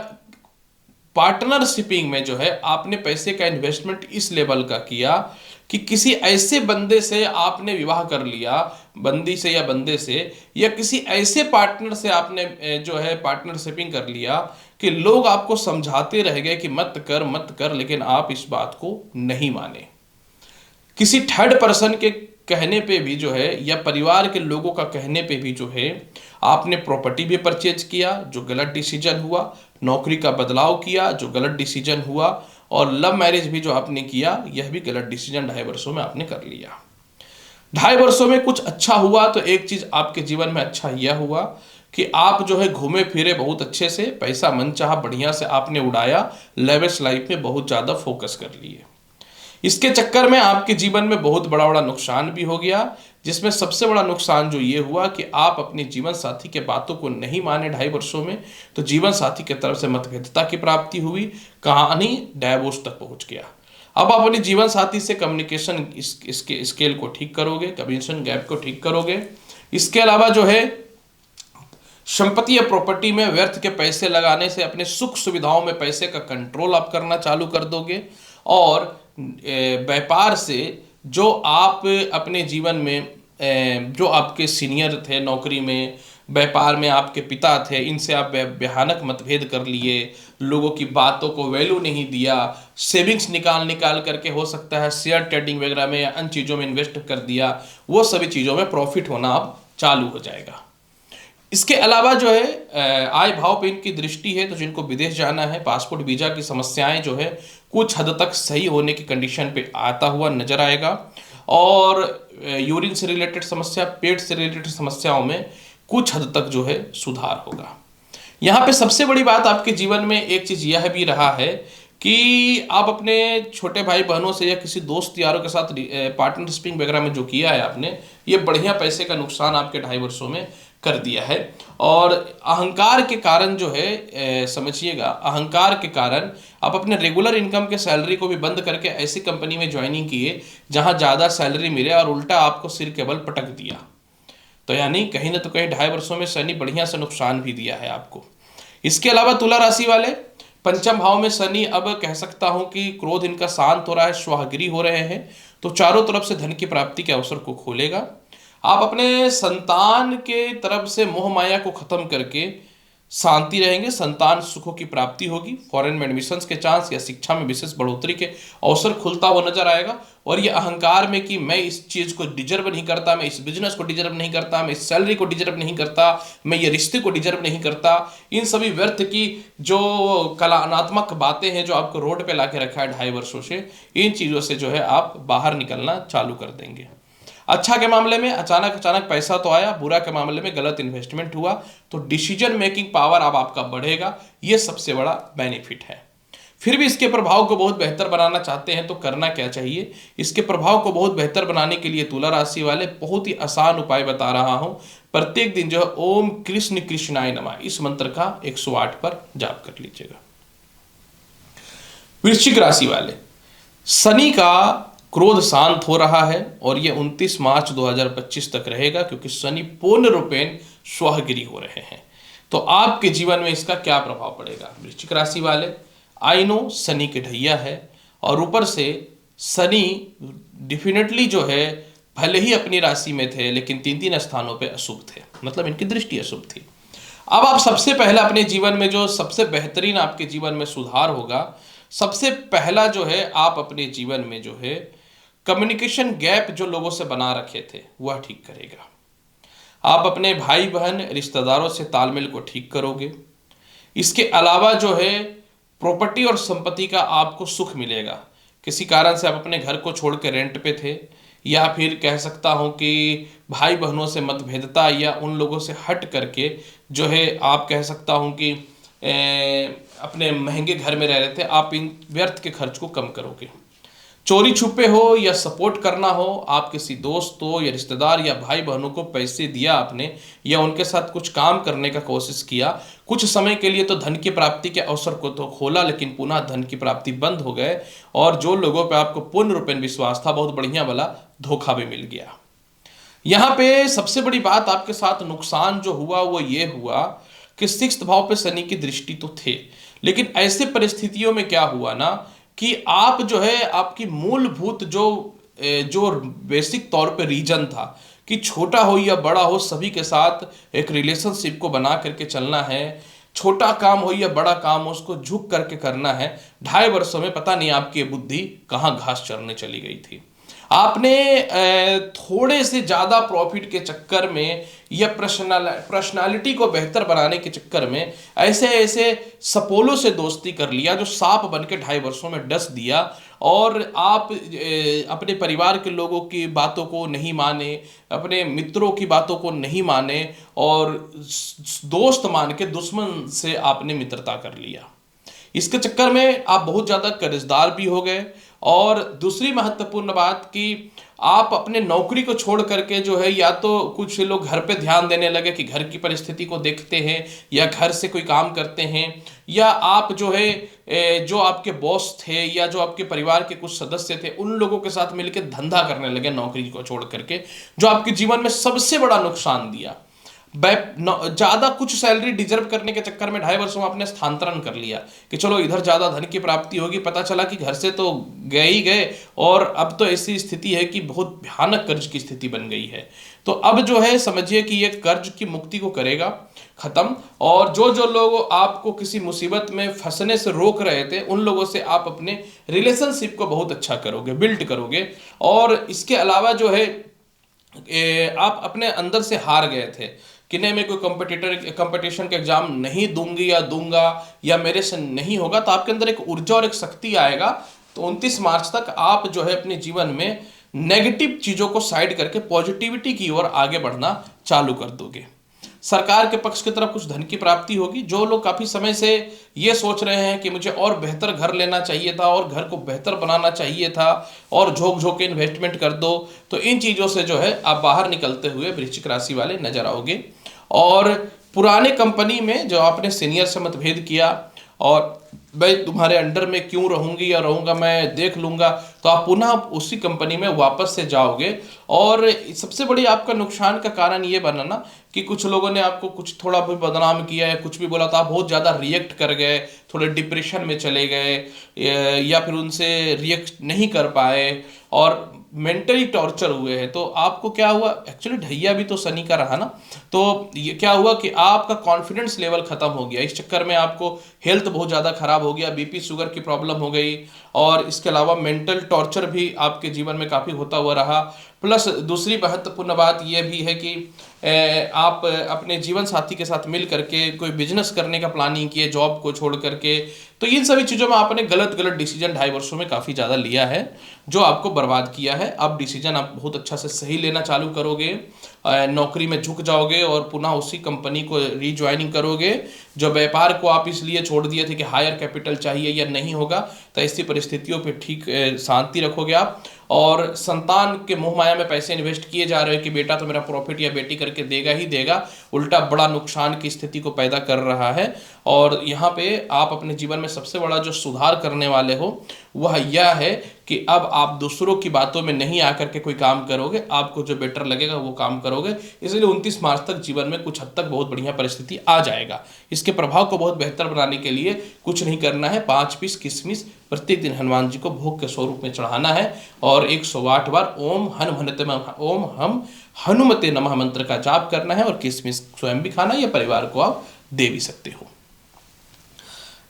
पार्टनरशिपिंग में जो है आपने पैसे का इन्वेस्टमेंट इस लेवल का किया कि किसी ऐसे बंदे से आपने विवाह कर लिया, बंदी से या बंदे से, या किसी ऐसे पार्टनर से आपने जो है पार्टनरशिपिंग कर लिया कि लोग आपको समझाते रह गए कि मत कर मत कर, लेकिन आप इस बात को नहीं माने। किसी थर्ड पर्सन के कहने पे भी जो है या परिवार के लोगों का कहने पे भी जो है आपने प्रॉपर्टी भी परचेज किया जो गलत डिसीजन हुआ, नौकरी का बदलाव किया जो गलत डिसीजन हुआ, और लव मैरिज भी जो आपने किया यह भी गलत डिसीजन 2.5 वर्षों में आपने कर लिया। 2.5 वर्षों में कुछ अच्छा हुआ तो एक चीज आपके जीवन में अच्छा यह हुआ कि आप जो है घूमे फिरे बहुत अच्छे से, पैसा मनचाहा बढ़िया से आपने उड़ाया, लेविश लाइफ में बहुत ज्यादा फोकस कर लिए। इसके चक्कर में आपके जीवन में बहुत बड़ा बड़ा नुकसान भी हो गया, जिसमें सबसे बड़ा नुकसान जो ये हुआ कि आप अपने जीवन साथी के बातों को नहीं माने 2.5 वर्षों में, तो जीवन साथी की तरफ से मतभेदता की प्राप्ति हुई, कहानी डाइवोर्स तक पहुंच गया। अब आप अपने जीवन साथी से कम्युनिकेशन इसके स्केल को ठीक करोगे, कम्युनिकेशन गैप को ठीक करोगे। इसके अलावा जो है संपत्ति या प्रॉपर्टी में व्यर्थ के पैसे लगाने से अपने सुख सुविधाओं में पैसे का कंट्रोल आप करना चालू कर दोगे, और व्यापार से जो आप अपने जीवन में जो आपके सीनियर थे नौकरी में, व्यापार में आपके पिता थे, इनसे आप भयानक मतभेद कर लिए, लोगों की बातों को वैल्यू नहीं दिया, सेविंग्स निकाल निकाल करके हो सकता है शेयर ट्रेडिंग वगैरह में या अन्य चीज़ों में इन्वेस्ट कर दिया, वो सभी चीज़ों में प्रॉफिट होना अब चालू हो जाएगा। इसके अलावा जो है आय भाव पे इनकी दृष्टि है, तो जिनको विदेश जाना है, पासपोर्ट वीजा की समस्याएं जो है कुछ हद तक सही होने की कंडीशन पे आता हुआ नजर आएगा, और यूरिन से रिलेटेड समस्या, पेट से रिलेटेड समस्याओं में कुछ हद तक जो है सुधार होगा। यहाँ पे सबसे बड़ी बात आपके जीवन में एक चीज यह भी रहा है कि आप अपने छोटे भाई बहनों से या किसी दोस्त यारों के साथ पार्टनरशिपिंग वगैरह में जो किया है आपने, ये बढ़िया पैसे का नुकसान आपके 2.5 वर्षों में कर दिया है। और अहंकार के कारण जो है समझिएगा, अहंकार के कारण आप अपने रेगुलर इनकम के सैलरी को भी बंद करके ऐसी कंपनी में ज्वाइनिंग किए जहां ज़्यादा सैलरी मिले, और उल्टा आपको सिर के बल पटक दिया। तो यानी कहीं ना तो कहीं 2.5 वर्षों में शनि बढ़िया से नुकसान भी दिया है आपको। इसके अलावा तुला राशि वाले, पंचम भाव में शनि, अब कह सकता हूं कि क्रोध इनका शांत हो रहा है, स्वाहगिरी हो रहे हैं, तो चारों तरफ से धन की प्राप्ति के अवसर को खोलेगा। आप अपने संतान के तरफ से मोह माया को खत्म करके शांति रहेंगे, संतान सुखों की प्राप्ति होगी, फॉरेन में एडमिशंस के चांस या शिक्षा में विशेष बढ़ोतरी के अवसर खुलता हुआ नजर आएगा। और ये अहंकार में कि मैं इस चीज को डिजर्व नहीं करता, मैं इस बिजनेस को डिजर्व नहीं करता, मैं इस सैलरी को डिजर्व नहीं करता, मैं ये रिश्ते को डिजर्व नहीं करता, इन सभी व्यर्थ की जो कलात्मक बातें हैं जो आपको रोड पे ला के रखा है 2.5 वर्षों से, इन चीजों से जो है आप बाहर निकलना चालू कर देंगे। अच्छा के मामले में अचानक पैसा तो आया, बुरा के मामले में गलत इन्वेस्टमेंट हुआ, तो डिसीजन मेकिंग पावर अब आपका बढ़ेगा, ये सबसे बड़ा बेनिफिट है। फिर भी इसके प्रभाव को बहुत बेहतर बनाना चाहते हैं तो करना क्या चाहिए? इसके प्रभाव को बहुत बेहतर बनाने के लिए तुला राशि वाले बहुत ही आसान उपाय बता रहा हूं। प्रत्येक दिन जो है ओम कृष्ण कृष्णाय नमः इस मंत्र का 108 पर जाप कर लीजिएगा। वृश्चिक राशि वाले, शनि का क्रोध शांत हो रहा है और यह 29 मार्च 2025 तक रहेगा, क्योंकि शनि पूर्ण रूपेण स्वहगिरी हो रहे हैं। तो आपके जीवन में इसका क्या प्रभाव पड़ेगा? वृश्चिक राशि वाले, आई नो शनि के ढैया है और ऊपर से शनि डेफिनेटली जो है भले ही अपनी राशि में थे लेकिन तीन तीन स्थानों पे अशुभ थे, मतलब इनकी दृष्टि अशुभ थी। अब आप सबसे पहला अपने जीवन में जो सबसे बेहतरीन आपके जीवन में सुधार होगा, सबसे पहला जो है आप अपने जीवन में जो है कम्युनिकेशन गैप जो लोगों से बना रखे थे वह ठीक करेगा। आप अपने भाई बहन रिश्तेदारों से तालमेल को ठीक करोगे। इसके अलावा जो है प्रॉपर्टी और संपत्ति का आपको सुख मिलेगा। किसी कारण से आप अपने घर को छोड़ के रेंट पे थे, या फिर कह सकता हूँ कि भाई बहनों से मतभेदता या उन लोगों से हट करके जो है आप कह सकता हूँ कि अपने महंगे घर में रह रहे थे, आप इन व्यर्थ के खर्च को कम करोगे। चोरी छुपे हो या सपोर्ट करना हो, आप किसी दोस्त हो या रिश्तेदार या भाई बहनों को पैसे दिया आपने या उनके साथ कुछ काम करने का कोशिश किया, कुछ समय के लिए तो धन की प्राप्ति के अवसर को तो खोला लेकिन पुनः धन की प्राप्ति बंद हो गए, और जो लोगों पे आपको पूर्ण रूपेण विश्वास था बहुत बढ़िया वाला धोखा भी मिल गया। यहाँ पे सबसे बड़ी बात आपके साथ नुकसान जो हुआ वो ये हुआ कि सिक्स्थ भाव पे शनि की दृष्टि तो थे, लेकिन ऐसे परिस्थितियों में क्या हुआ ना कि आप जो है आपकी मूलभूत जो बेसिक तौर पे रीजन था कि छोटा हो या बड़ा हो सभी के साथ एक रिलेशनशिप को बना करके चलना है, छोटा काम हो या बड़ा काम हो उसको झुक करके करना है। 2.5 वर्षों में पता नहीं आपकी बुद्धि कहाँ घास चरने चली गई थी। आपने थोड़े से ज़्यादा प्रॉफिट के चक्कर में या पर्सनालिटी को बेहतर बनाने के चक्कर में ऐसे ऐसे सपोलों से दोस्ती कर लिया जो सांप बन के 2.5 वर्षों में डस दिया, और आप अपने परिवार के लोगों की बातों को नहीं माने, अपने मित्रों की बातों को नहीं माने, और दोस्त मान के दुश्मन से आपने मित्रता कर लिया। इसके चक्कर में आप बहुत ज़्यादा कर्जदार भी हो गए। और दूसरी महत्वपूर्ण बात कि आप अपने नौकरी को छोड़ करके जो है या तो कुछ लोग घर पे ध्यान देने लगे कि घर की परिस्थिति को देखते हैं या घर से कोई काम करते हैं, या आप जो है जो आपके बॉस थे या जो आपके परिवार के कुछ सदस्य थे उन लोगों के साथ मिलकर धंधा करने लगे नौकरी को छोड़ करके, जो आपके जीवन में सबसे बड़ा नुकसान दिया। ज्यादा कुछ सैलरी डिजर्व करने के चक्कर में 2.5 वर्षों में आपने स्थानांतरण कर लिया कि चलो इधर ज्यादा धन की प्राप्ति होगी, पता चला कि घर से तो गए ही गए, और अब तो ऐसी स्थिति है कि बहुत भयानक कर्ज की स्थिति बन गई है। तो अब जो है समझिए कि ये कर्ज की मुक्ति को करेगा खत्म, और जो जो लोग आपको किसी मुसीबत में फंसने से रोक रहे थे उन लोगों से आप अपने रिलेशनशिप को बहुत अच्छा करोगे, बिल्ड करोगे। और इसके अलावा जो है आप अपने अंदर से हार गए थे कि नहीं मैं कोई कंपटीशन के एग्जाम नहीं दूंगी या दूंगा या मेरे से नहीं होगा, तो आपके अंदर एक ऊर्जा और एक शक्ति आएगा। तो 29 मार्च तक आप जो है अपने जीवन में नेगेटिव चीजों को साइड करके पॉजिटिविटी की ओर आगे बढ़ना चालू कर दोगे। सरकार के पक्ष की तरफ कुछ धन की प्राप्ति होगी। जो लोग काफी समय से ये सोच रहे हैं कि मुझे और बेहतर घर लेना चाहिए था और घर को बेहतर बनाना चाहिए था और झोंक झोंक के इन्वेस्टमेंट कर दो, तो इन चीजों से जो है आप बाहर निकलते हुए वृश्चिक राशि वाले नजर आओगे। और पुराने कंपनी में जो आपने सीनियर से मतभेद किया और भाई तुम्हारे अंडर में क्यों रहूंगी या रहूंगा मैं देख लूंगा, तो आप पुनः उसी कंपनी में वापस से जाओगे। और सबसे बड़ी आपका नुकसान का कारण ये बना ना कि कुछ लोगों ने आपको कुछ थोड़ा भी बदनाम किया या कुछ भी बोला, तो आप बहुत ज़्यादा रिएक्ट कर गए, थोड़े डिप्रेशन में चले गए या फिर उनसे रिएक्ट नहीं कर पाए और मेंटली टॉर्चर हुए हैं। तो आपको क्या हुआ, एक्चुअली ढैया भी तो शनि का रहा ना, तो ये क्या हुआ कि आपका कॉन्फिडेंस लेवल खत्म हो गया। इस चक्कर में आपको हेल्थ बहुत ज़्यादा खराब हो गया, बीपी शुगर की प्रॉब्लम हो गई, और इसके अलावा मेंटल टॉर्चर भी आपके जीवन में काफ़ी होता हुआ रहा। प्लस दूसरी महत्वपूर्ण बात यह भी है कि आप अपने जीवन साथी के साथ मिल करके कोई बिजनेस करने का प्लानिंग किए जॉब को छोड़ करके, तो इन सभी चीज़ों में आपने गलत गलत डिसीजन 2.5 वर्षों में काफ़ी ज़्यादा लिया है जो आपको बर्बाद किया है। अब डिसीजन आप बहुत अच्छा से सही लेना चालू करोगे, नौकरी में झुक जाओगे और पुनः उसी कंपनी को रीज्वाइनिंग करोगे। जो व्यापार को आप इसलिए छोड़ दिए थे कि हायर कैपिटल चाहिए या नहीं होगा, तो ऐसी परिस्थितियों पे ठीक शांति रखोगे आप। और संतान के मोह माया में पैसे इन्वेस्ट किए जा रहे हो कि बेटा तो मेरा प्रॉफिट या बेटी करके देगा ही देगा, उल्टा बड़ा नुकसान की स्थिति को पैदा कर रहा है। और यहाँ पे आप अपने जीवन में सबसे बड़ा जो सुधार करने वाले हो वह यह है कि अब आप दूसरों की बातों में नहीं आकर के कोई काम करोगे, आपको जो बेटर लगेगा वो काम करोगे। इसलिए 29 मार्च तक जीवन में कुछ हद तक बहुत बढ़िया परिस्थिति आ जाएगा। इसके प्रभाव को बहुत बेहतर बनाने के लिए कुछ नहीं करना है, 5 पीस किशमिश प्रत्येक दिन हनुमान जी को भोग के स्वरूप में चढ़ाना है और 108 बार ओम हम हनुमते नमः मंत्र का जाप करना है और किशमिश स्वयं भी खाना, या परिवार को आप दे भी सकते हो।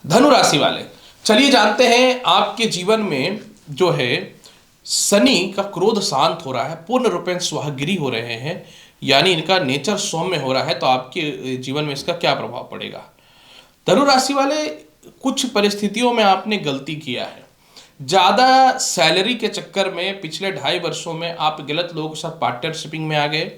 धनु राशि वाले, चलिए जानते हैं आपके जीवन में जो है शनि का क्रोध शांत हो रहा है, पूर्ण रूपेण स्वाहगिरी हो रहे हैं, यानी इनका नेचर सौम्य हो रहा है, तो आपके जीवन में इसका क्या प्रभाव पड़ेगा। धनु राशि वाले, कुछ परिस्थितियों में आपने गलती किया है। ज़्यादा सैलरी के चक्कर में पिछले 2.5 वर्षों में आप गलत लोगों के साथ पार्टनरशिपिंग में आ गए,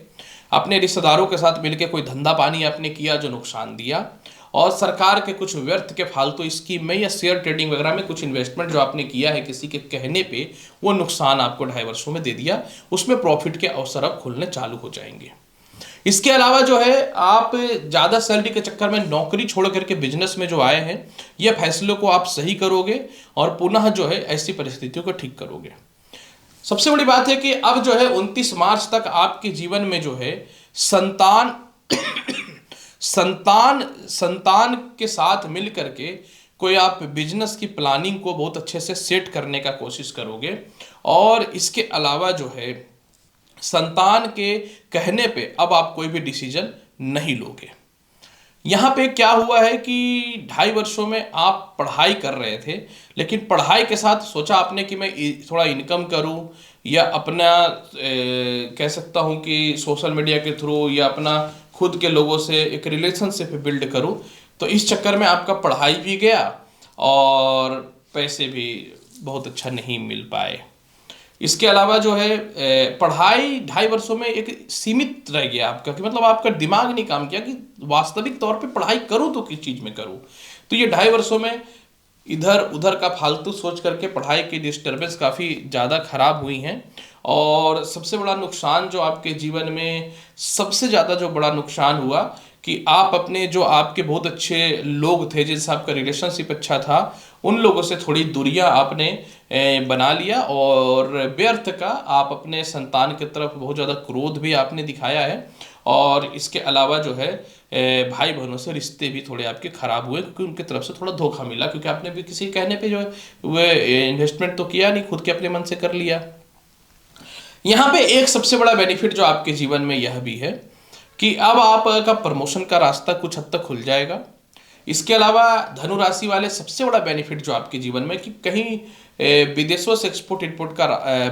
अपने रिश्तेदारों के साथ मिलकर कोई धंधा पानी आपने किया जो नुकसान दिया, और सरकार के कुछ व्यर्थ के फालतू स्कीम में या शेयर ट्रेडिंग वगैरह में कुछ इन्वेस्टमेंट जो आपने किया है किसी के कहने पे, वो नुकसान आपको 2.5 वर्षों में दे दिया। उसमें प्रॉफिट के अवसर अब खुलने चालू हो जाएंगे। इसके अलावा जो है आप ज़्यादा सैलरी के चक्कर में नौकरी छोड़ करके बिजनेस में जो आए हैं, ये फैसलों को आप सही करोगे और पुनः जो है ऐसी परिस्थितियों को ठीक करोगे। सबसे बड़ी बात है कि अब जो है 29 मार्च तक आपके जीवन में जो है संतान संतान संतान के साथ मिल करके कोई आप बिजनेस की प्लानिंग को बहुत अच्छे से सेट करने का कोशिश करोगे, और इसके अलावा जो है संतान के कहने पे अब आप कोई भी डिसीजन नहीं लोगे। यहाँ पे क्या हुआ है कि 2.5 वर्षों में आप पढ़ाई कर रहे थे, लेकिन पढ़ाई के साथ सोचा आपने कि मैं थोड़ा इनकम करूं या अपना कह सकता हूं कि सोशल मीडिया के थ्रू या अपना खुद के लोगों से एक रिलेशनशिप बिल्ड करूं, तो इस चक्कर में आपका पढ़ाई भी गया और पैसे भी बहुत अच्छा नहीं मिल पाए। इसके अलावा जो है पढ़ाई 2.5 वर्षों में एक सीमित रह गया आपका, कि मतलब आपका दिमाग नहीं काम किया कि वास्तविक तौर पे पढ़ाई करूं तो किस चीज़ में करूं। तो ये 2.5 वर्षों में इधर उधर का फालतू सोच करके पढ़ाई की डिस्टर्बेंस काफ़ी ज़्यादा खराब हुई हैं। और सबसे बड़ा नुकसान जो आपके जीवन में सबसे ज़्यादा जो बड़ा नुकसान हुआ कि आप अपने जो आपके बहुत अच्छे लोग थे जिनसे आपका रिलेशनशिप अच्छा था, उन लोगों से थोड़ी दूरियां आपने बना लिया, और व्यर्थ का आप अपने संतान की तरफ बहुत ज़्यादा क्रोध भी आपने दिखाया है। और इसके अलावा जो है भाई बहनों से रिश्ते भी थोड़े आपके खराब हुए, क्योंकि उनकी तरफ से थोड़ा धोखा मिला, क्योंकि आपने भी किसी कहने पे जो है वो इन्वेस्टमेंट तो किया नहीं, खुद के अपने मन से कर लिया। यहाँ पे एक सबसे बड़ा बेनिफिट जो आपके जीवन में यह भी है कि अब आपका प्रमोशन का रास्ता कुछ हद तक खुल जाएगा। इसके अलावा धनु राशि वाले, सबसे बड़ा बेनिफिट जो आपके जीवन में कि कहीं विदेशों से एक्सपोर्ट इंपोर्ट का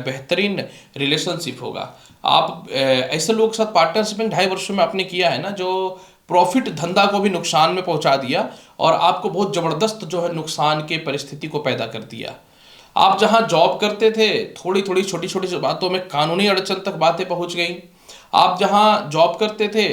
बेहतरीन रिलेशनशिप होगा। आप ऐसे लोगों के साथ पार्टनरशिपिंग 2.5 वर्षों में आपने किया है ना, जो प्रॉफिट धंधा को भी नुकसान में पहुंचा दिया और आपको बहुत ज़बरदस्त जो है नुकसान के परिस्थिति को पैदा कर दिया। आप जहां जॉब करते थे, थोड़ी थोड़ी छोटी छोटी बातों में कानूनी अड़चन तक बातें पहुंच गई। आप जहां जॉब करते थे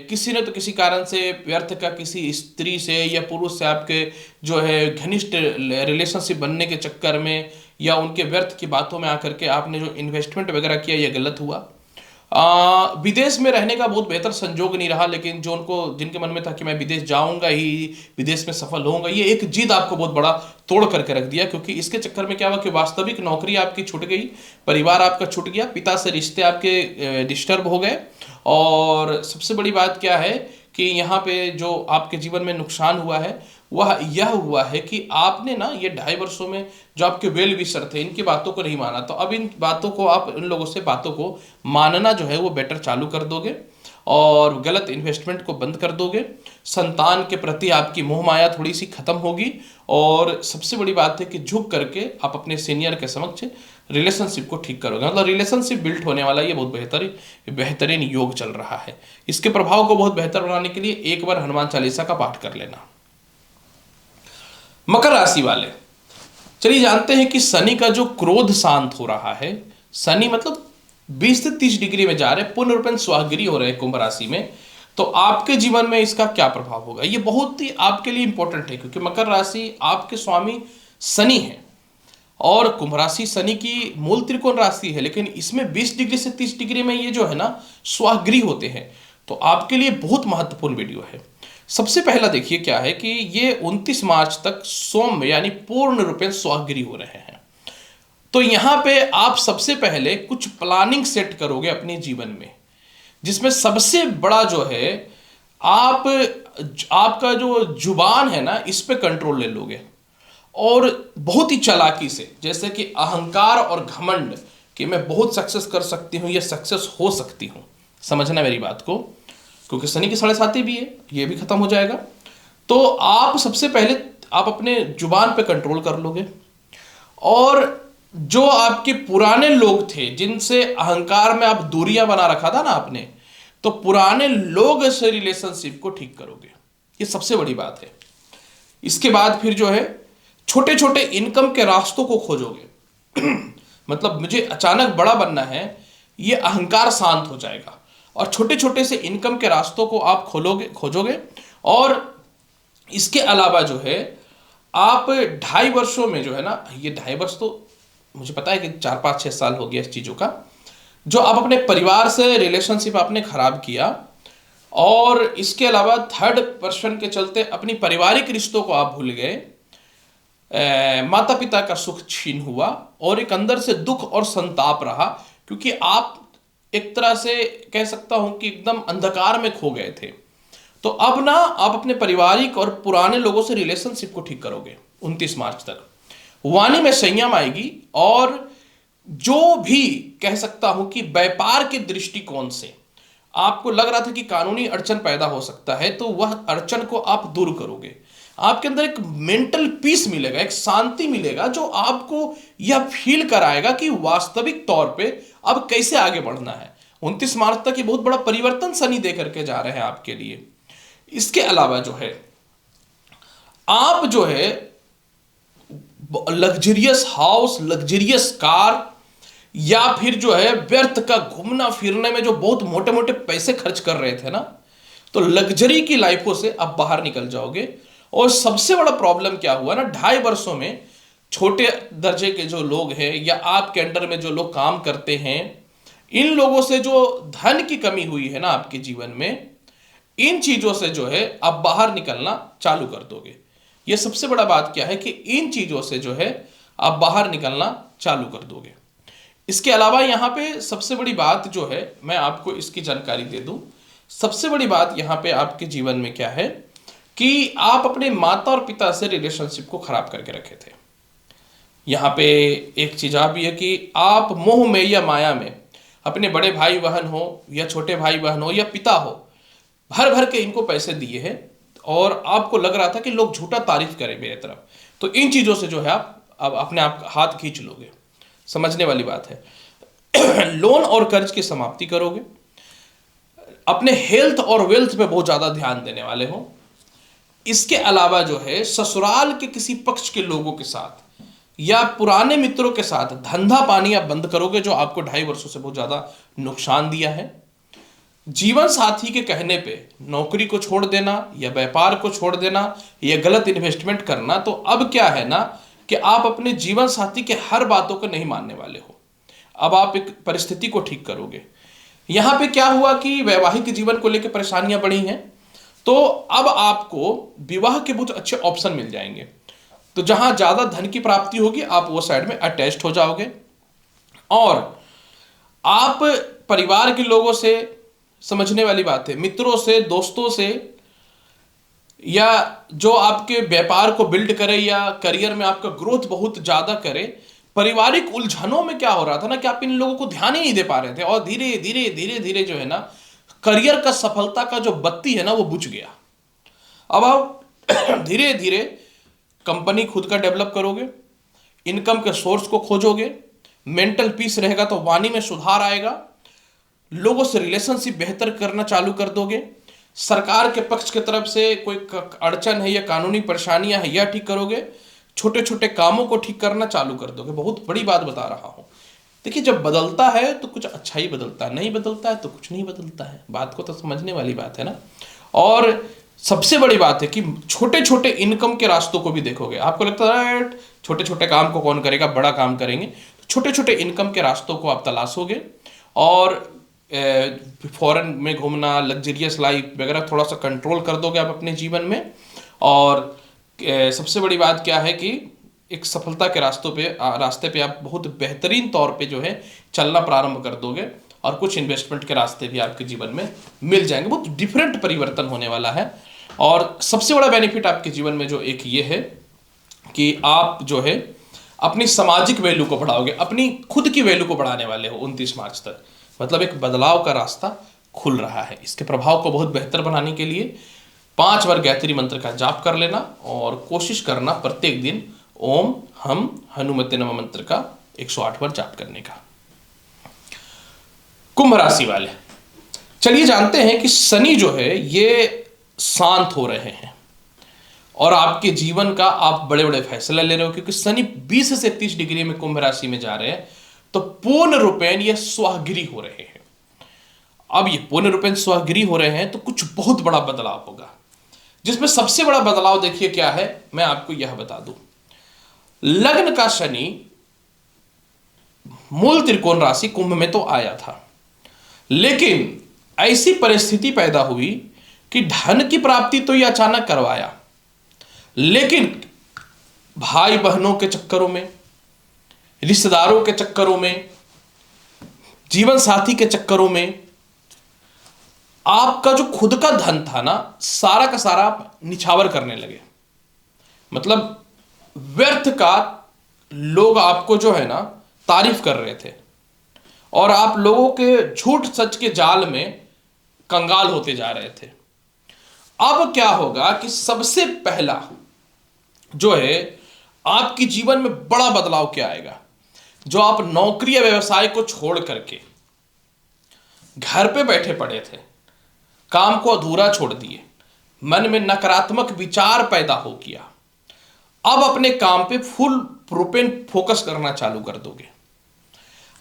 किसी न तो किसी कारण से व्यर्थ का किसी स्त्री से या पुरुष से आपके जो है घनिष्ठ रिलेशनशिप बनने के चक्कर में या उनके व्यर्थ की बातों में आकर के आपने जो इन्वेस्टमेंट वगैरह किया, यह गलत हुआ। विदेश में रहने का बहुत बेहतर संजोग नहीं रहा, लेकिन जो उनको जिनके मन में था कि मैं विदेश जाऊंगा ही, विदेश में सफल होऊंगा, ये एक जिद आपको बहुत बड़ा तोड़ करके रख दिया। क्योंकि इसके चक्कर में क्या हुआ कि वास्तविक नौकरी आपकी छूट गई, परिवार आपका छूट गया, पिता से रिश्ते आपके डिस्टर्ब हो गए। और सबसे बड़ी बात क्या है कि यहाँ पे जो आपके जीवन में नुकसान हुआ है वह यह हुआ है कि आपने ना ये 2.5 वर्षों में जो आपके वेल विशर थे, इनकी बातों को नहीं माना। तो अब इन बातों को आप इन लोगों से बातों को मानना जो है वो बेटर चालू कर दोगे और गलत इन्वेस्टमेंट को बंद कर दोगे। संतान के प्रति आपकी मोह माया थोड़ी सी खत्म होगी, और सबसे बड़ी बात है कि झुक करके आप अपने सीनियर के समक्ष रिलेशनशिप को ठीक करोगे। मतलब रिलेशनशिप बिल्ड होने वाला ये बहुत बेहतरीन योग चल रहा है। इसके प्रभाव को बहुत बेहतर बनाने के लिए एक बार हनुमान चालीसा का पाठ कर लेना। मकर राशि वाले, चलिए जानते हैं कि शनि का जो क्रोध शांत हो रहा है, शनि मतलब 20 से 30 डिग्री में जा रहे, पूर्ण रूपेण स्वाहगिरी हो रहे हैं कुंभ राशि में, तो आपके जीवन में इसका क्या प्रभाव होगा, ये बहुत ही आपके लिए इंपॉर्टेंट है। क्योंकि मकर राशि आपके स्वामी शनि है और कुंभ राशि शनि की मूल त्रिकोण राशि है, लेकिन इसमें 20 डिग्री से 30 डिग्री में ये जो है ना स्वाहगिरी होते हैं। तो आपके लिए बहुत महत्वपूर्ण वीडियो है। सबसे पहला देखिए क्या है कि ये 29 मार्च तक सौम्य यानी पूर्ण रूपेण स्वाहगिरी हो रहे हैं। तो यहां पे आप सबसे पहले कुछ प्लानिंग सेट करोगे अपने जीवन में, जिसमें सबसे बड़ा जो है आप आपका जो जुबान है ना, इस पे कंट्रोल ले लोगे और बहुत ही चालाकी से, जैसे कि अहंकार और घमंड कि मैं बहुत सक्सेस कर सकती हूं या सक्सेस हो सकती हूं। समझना मेरी बात को, क्योंकि शनि की 7.5 भी है, ये भी खत्म हो जाएगा। तो आप सबसे पहले आप अपने जुबान पे कंट्रोल कर लोगे, और जो आपके पुराने लोग थे जिनसे अहंकार में आप दूरियां बना रखा था ना आपने, तो पुराने लोग से रिलेशनशिप को ठीक करोगे, ये सबसे बड़ी बात है। इसके बाद फिर जो है छोटे छोटे इनकम के रास्तों को खोजोगे मतलब मुझे अचानक बड़ा बनना है, ये अहंकार शांत हो जाएगा और छोटे छोटे से इनकम के रास्तों को आप खोजोगे। और इसके अलावा जो है आप 2.5 वर्षों में जो है ना, ये 2.5 वर्ष तो मुझे पता है कि 4, 5, 6 साल हो गया इस चीज़ों का, जो आप अपने परिवार से रिलेशनशिप आपने खराब किया, और इसके अलावा 3rd पर्सन के चलते अपनी पारिवारिक रिश्तों को आप भूल गए, माता पिता का सुख छीन हुआ, और एक अंदर से दुख और संताप रहा, क्योंकि आप एक तरह से कह सकता हूं कि एकदम अंधकार में खो गए थे। तो अब ना आप अपने पारिवारिक और पुराने लोगों से रिलेशनशिप को ठीक करोगे 29 मार्च तक। वाणी में संयम आएगी, और जो भी कह सकता हूं कि व्यापार के दृष्टिकोण से आपको लग रहा था कि कानूनी अड़चन पैदा हो सकता है, तो वह अड़चन को आप दूर करोगे। आपके अंदर एक मेंटल पीस मिलेगा, एक शांति मिलेगा, जो आपको यह फील कराएगा कि वास्तविक तौर पे अब कैसे आगे बढ़ना है। 29 मार्च तक ये बहुत बड़ा परिवर्तन शनि दे करके जा रहे हैं आपके लिए। इसके अलावा जो है आप जो है लग्जरियस हाउस, लग्जरियस कार, या फिर जो है व्यर्थ का घूमना फिरने में जो बहुत मोटे मोटे पैसे खर्च कर रहे थे ना, तो लग्जरी की लाइफों से आप बाहर निकल जाओगे। और सबसे बड़ा प्रॉब्लम क्या हुआ ना, 2.5 वर्षों में छोटे दर्जे के जो लोग हैं या आपके अंडर में जो लोग काम करते हैं, इन लोगों से जो धन की कमी हुई है ना आपके जीवन में, इन चीजों से जो है आप बाहर निकलना चालू कर दोगे। ये सबसे बड़ा बात क्या है कि इन चीजों से जो है आप बाहर निकलना चालू कर दोगे। इसके अलावा यहां पे सबसे बड़ी बात जो है, मैं आपको इसकी जानकारी दे दूं, सबसे बड़ी बात यहां पे आपके जीवन में क्या है कि आप अपने माता और पिता से रिलेशनशिप को खराब करके रखे थे। यहां पे एक चीज आप भी है कि आप मोह में या माया में अपने बड़े भाई बहन हो या छोटे भाई बहन हो या पिता हो, भर भर के इनको पैसे दिए हैं, और आपको लग रहा था कि लोग झूठा तारीफ करें मेरे तरफ, तो इन चीजों से जो है आप अब अपने आप हाथ खींच लोगे। समझने वाली बात है। लोन और कर्ज की समाप्ति करोगे, अपने हेल्थ और वेल्थ पे बहुत ज्यादा ध्यान देने वाले हो। इसके अलावा जो है ससुराल के किसी पक्ष के लोगों के साथ या पुराने मित्रों के साथ धंधा पानी आप बंद करोगे, जो आपको 2.5 वर्षों से बहुत ज्यादा नुकसान दिया है। जीवन साथी के कहने पे नौकरी को छोड़ देना या व्यापार को छोड़ देना या गलत इन्वेस्टमेंट करना, तो अब क्या है ना कि आप अपने जीवन साथी के हर बातों को नहीं मानने वाले हो। अब आप एक परिस्थिति को ठीक करोगे। यहां पे क्या हुआ कि वैवाहिक जीवन को लेकर परेशानियां बढ़ी हैं, तो अब आपको विवाह के बहुत अच्छे ऑप्शन मिल जाएंगे। तो जहां ज्यादा धन की प्राप्ति होगी आप वो साइड में अटैच्ड हो जाओगे, और आप परिवार के लोगों से, समझने वाली बात है, मित्रों से, दोस्तों से, या जो आपके व्यापार को बिल्ड करे या करियर में आपका ग्रोथ बहुत ज्यादा करे, पारिवारिक उलझनों में क्या हो रहा था ना कि आप इन लोगों को ध्यान ही नहीं दे पा रहे थे, और धीरे धीरे धीरे धीरे जो है ना करियर का सफलता का जो बत्ती है ना वो बुझ गया। अब आप धीरे धीरे कंपनी खुद का डेवलप करोगे, इनकम के सोर्स को खोजोगे, मेंटल पीस रहेगा तो वाणी में सुधार आएगा, लोगों से रिलेशनशिप बेहतर करना चालू कर दोगे, सरकार के पक्ष की तरफ से कोई अड़चन है या कानूनी परेशानियां है यह ठीक करोगे, छोटे छोटे कामों को ठीक करना चालू कर दोगे। बहुत बड़ी बात बता रहा हूं। देखिए, जब बदलता है तो कुछ अच्छा ही बदलता है, नहीं बदलता है तो कुछ नहीं बदलता है। बात को तो समझने वाली बात है ना। और सबसे बड़ी बात है कि छोटे छोटे इनकम के रास्तों को भी देखोगे। आपको लगता है छोटे छोटे काम को कौन करेगा, बड़ा काम करेंगे, तो छोटे छोटे इनकम के रास्तों को आप तलाशोगे, और फॉरेन में घूमना, लग्जरियस लाइफ वगैरह थोड़ा सा कंट्रोल कर दोगे आप अपने जीवन में। और सबसे बड़ी बात क्या है कि एक सफलता के रास्ते पे आप बहुत बेहतरीन तौर पे जो है चलना प्रारंभ कर दोगे, और कुछ इन्वेस्टमेंट के रास्ते भी आपके जीवन में मिल जाएंगे। बहुत डिफरेंट परिवर्तन होने वाला है। और सबसे बड़ा बेनिफिट आपके जीवन में जो एक ये है कि आप जो है अपनी सामाजिक वैल्यू को बढ़ाओगे, अपनी खुद की वैल्यू को बढ़ाने वाले हो 29 मार्च तक। मतलब एक बदलाव का रास्ता खुल रहा है। इसके प्रभाव को बहुत बेहतर बनाने के लिए 5 बार गायत्री मंत्र का जाप कर लेना, और कोशिश करना प्रत्येक दिन ओम हम हनुमते नमः मंत्र का 108 बार जाप करने का। कुंभ राशि वाले, चलिए जानते हैं कि शनि जो है ये शांत हो रहे हैं, और आपके जीवन का आप बड़े बड़े फैसले ले रहे हो, क्योंकि शनि 20 से 30 डिग्री में कुंभ राशि में जा रहे हैं, तो पूर्ण रूपेण ये स्वागृही हो रहे हैं। अब ये पूर्ण रूपेण स्वागृही हो रहे हैं तो कुछ बहुत बड़ा बदलाव होगा, जिसमें सबसे बड़ा बदलाव देखिए क्या है, मैं आपको यह बता दूं। लग्न का शनि मूल त्रिकोण राशि कुंभ में तो आया था, लेकिन ऐसी परिस्थिति पैदा हुई कि धन की प्राप्ति तो ये अचानक करवाया, लेकिन भाई बहनों के चक्करों में, रिश्तेदारों के चक्करों में, जीवन साथी के चक्करों में आपका जो खुद का धन था ना, सारा का सारा आप निछावर करने लगे। मतलब व्यर्थ का लोग आपको जो है ना तारीफ कर रहे थे, और आप लोगों के झूठ सच के जाल में कंगाल होते जा रहे थे। अब क्या होगा कि सबसे पहला जो है आपके जीवन में बड़ा बदलाव क्या आएगा, जो आप नौकरी या व्यवसाय को छोड़ करके घर पे बैठे पड़े थे, काम को अधूरा छोड़ दिए, मन में नकारात्मक विचार पैदा हो गया, अब अपने काम पे फुल रूपेण फोकस करना चालू कर दोगे।